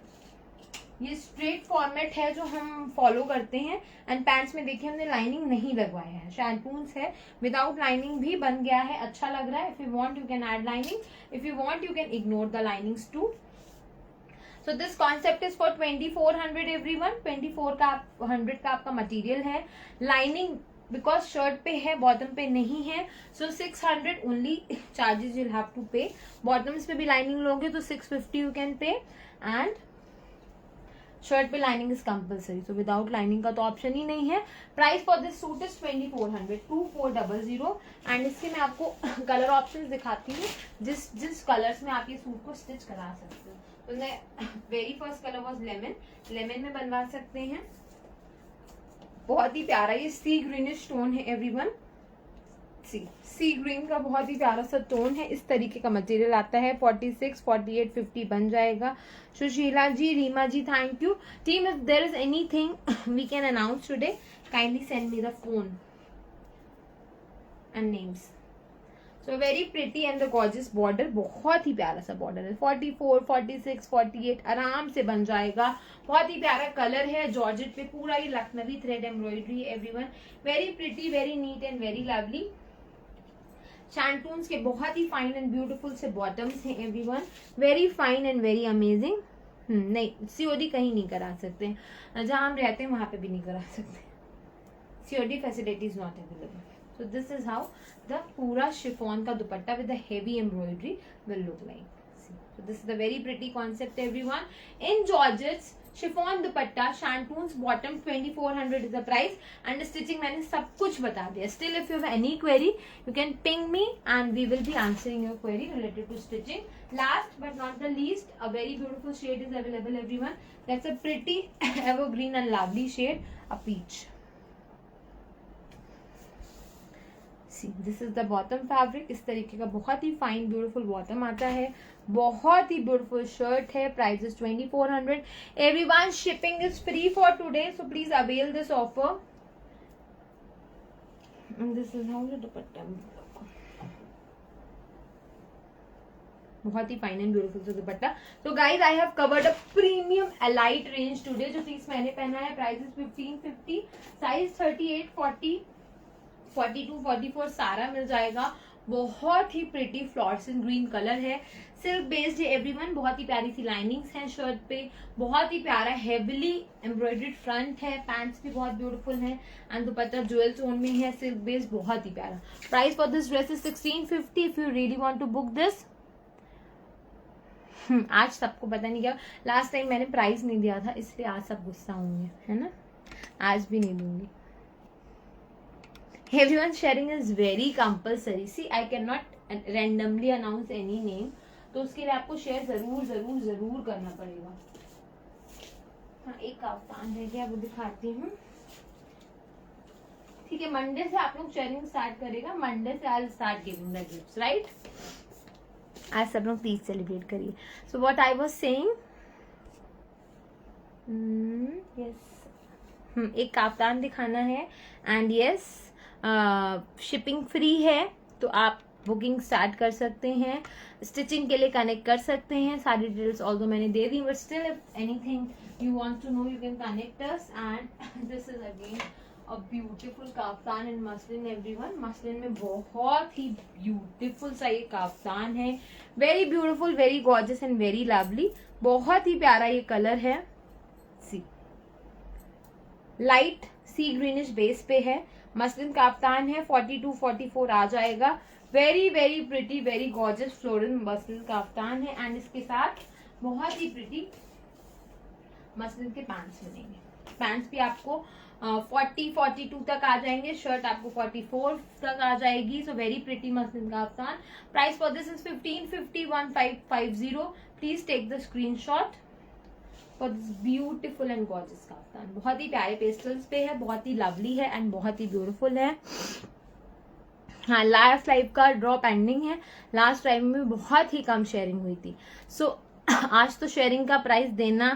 ये स्ट्रेट फॉर्मेट है जो हम फॉलो करते हैं। एंड पैंट्स में देखिए हमने लाइनिंग नहीं लगवाया है, शैम्पून्स है, विदाउट लाइनिंग भी बन गया है, अच्छा लग रहा है। If you want you can add lining, if you want you can ignore the linings too. So this concept is for 2400 everyone. 24 का 100 का आपका मटेरियल है। लाइनिंग बिकॉज शर्ट पे है, बॉटम पे नहीं है, so 600 only charges you have to pay. Bottoms पे भी लाइनिंग लोगे तो 650 you can pay, and shirt पे lining is compulsory, so without lining का तो ऑप्शन ही नहीं है। Price for this suit is 2400, 2400। एंड इसके मैं आपको कलर ऑप्शंस दिखाती हूँ जिस कलर्स में आप ये सूट को स्टिच करा सकते हो। तो very first colour was lemon, lemon में बनवा सकते हैं, बहुत ही प्यारा ये सी ग्रीनिश टोन है एवरीवन। सी ग्रीन का बहुत ही प्यारा सा टोन है, इस तरीके का मटेरियल आता है। 46, 48, 50 बन जाएगा। Sushila ji, Reema ji, thank you. Team, if there is anything we can announce today, kindly send me the phone and names. So very pretty and the gorgeous border, बहुत ही प्यारा सा बॉर्डर है। 44, 46, 48 आराम से बन जाएगा। बहुत ही प्यारा कलर है, जॉर्जेट पे पूरा ही Lucknowi thread embroidery everyone. Very pretty, very neat and very lovely. Shantoons के बहुत ही फाइन एंड ब्यूटीफुल से बॉटम्स हैं everyone, very fine and very amazing. नहीं, सीओडी कहीं नहीं करा सकते, जहां हम रहते हैं वहां पे भी नहीं करा सकते, COD facility is not available. So this is how the पूरा शिफॉन का दुपट्टा with the heavy embroidery will look like. See, so this is the very pretty concept everyone. In Georgettes, chiffon dupatta, shantoons bottom, 2400 is the price. And stitching मैंने सब कुछ बता दिया. Still if you have any query, you can ping me and we will be answering your query related to stitching. Last but not the least, a very beautiful shade is available everyone. That's a pretty evergreen and lovely shade, a peach. This is the bottom fabric, इस तरीके का बहुत ही fine beautiful bottom आता है, बहुत ही beautiful shirt है। Price is 2400 everyone. Shipping is free for today, so please avail this offer. This is how the dupatta, बहुत ही फाइन एंड ब्यूटीफुल सा दुपट्टा। तो guys I have covered a premium elite range today. जो piece मैंने पहना है price is 1550, size 38, 40, 42, 44 सारा मिल जाएगा। बहुत ही प्रिटी फ्लोरेसेंट ग्रीन कलर है, सिल्क बेस्ड है एवरीवन। बहुत ही प्यारी सी लाइनिंग्स हैं शर्ट पे, बहुत ही प्यारा हेवीली एम्ब्रॉयडर्ड फ्रंट है, पैंट्स भी बहुत ब्यूटीफुल हैं एंड दुपट्टा ज्वेल टोन में है, सिल्क बेस्ड, बहुत ही प्यारा। Price for this dress is 1650 if you really want to book this. आज सबको पता नहीं क्या, लास्ट टाइम मैंने प्राइस नहीं दिया था इसलिए आज सब गुस्सा होंगे, है ना, आज भी नहीं दूंगी। Everyone sharing is very compulsory. See, I cannot randomly announce any name. तो उसके लिए आपको शेयर जरूर जरूर जरूर करना पड़ेगा। हाँ, एक काफ्तान रह गया, वो दिखाती हूँ। ठीक है, मंडे से आप लोग शेयरिंग स्टार्ट करेगा, मंडे से I start giving the gifts, right. आज सब लोग तीज सेलिब्रेट करिए। So what I was saying, yes, एक काफ्तान दिखाना है एंड यस शिपिंग फ्री है, तो आप बुकिंग स्टार्ट कर सकते हैं, स्टिचिंग के लिए कनेक्ट कर सकते हैं। सारी डिटेल्स ऑल्दो मैंने दे दी, but still if anything you want to know you can connect us. And this is again a beautiful kaftan in muslin everyone. Muslin में बहुत ही ब्यूटीफुल सा ये काफ्तान है, very beautiful, very gorgeous and very lovely. बहुत ही प्यारा ये कलर है, सी लाइट सी ग्रीनिश बेस पे है, मसलिन काफ्तान है, 42, 44 आ जाएगा। Very very pretty, very gorgeous floral muslin kaftan है एंड इसके साथ बहुत ही प्रिटी मसलिन के पैंट्स मिलेंगे। पैंट्स भी आपको 40, 42 तक आ जाएंगे, शर्ट आपको 44 तक आ जाएगी। So very pretty muslin kaftan. Price for this is 1550, 1550। Please take the screenshot for this beautiful and gorgeous kaftan. बहुत ही प्यारे पेस्टल्स पे है, बहुत ही लवली है एंड बहुत ही ब्यूटीफुल है। हाँ, लास्ट लाइव का ड्रॉ पेंडिंग है, लास्ट टाइम में बहुत ही कम शेयरिंग हुई थी। सो आज तो शेयरिंग का प्राइस देना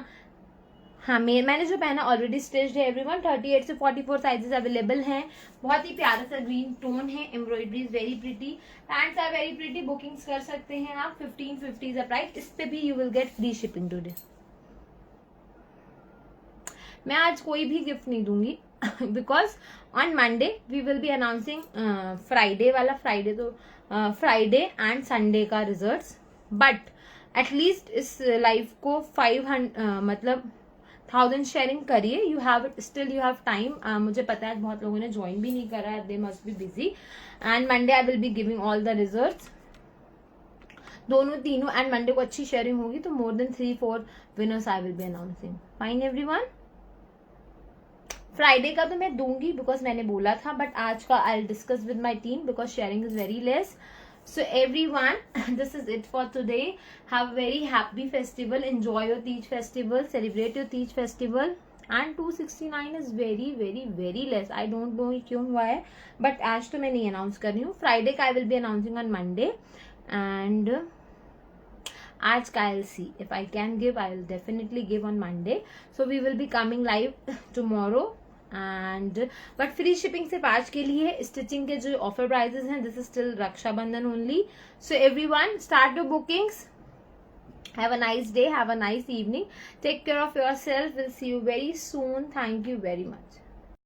हाँ मैंने जो पहना ऑलरेडी स्टिच्ड है एवरीवन। 38 से 44 साइजेस अवेलेबल हैं। बहुत ही प्यारा सा ग्रीन टोन है। Embroidery is very pretty, pants are very pretty. Bookings कर सकते हैं आप। 1550 इज द प्राइस। इस पे भी you will get free shipping today. मैं आज कोई भी गिफ्ट नहीं दूंगी because on Monday we will be announcing Friday वाला, फ्राइडे एंड संडे का रिजल्ट्स। बट एटलीस्ट इस लाइव को 500 मतलब 1000 शेयरिंग करिए। You have still you have time. मुझे पता है बहुत लोगों ने ज्वाइन भी नहीं करा है, they must be busy. And Monday I will be giving all the results, दोनों तीनों। एंड मंडे को अच्छी शेयरिंग होगी तो more than 3-4 winners I will be announcing. Fine everyone. Friday का तो मैं दूंगी बिकॉज मैंने बोला था, बट आज का I will discuss with my team because sharing is very less. So everyone, this is it for today. Have a very happy festival. Enjoy your Teej festival. Celebrate your Teej festival. And 269 is very very very less. I don't know क्यों हुआ है, but आज तो मैं नहीं announce कर रही हूँ. Friday का I will be announcing on Monday. And आज का I'll see if I can give. I will definitely give on Monday. So we will be coming live tomorrow. And but free shipping सिर्फ आज के लिए. Stitching के जो offer prices हैं this is still Rakshabandhan only. So everyone start your bookings. Have a nice day, have a nice evening, take care of yourself. Will see you very soon. Thank you very much.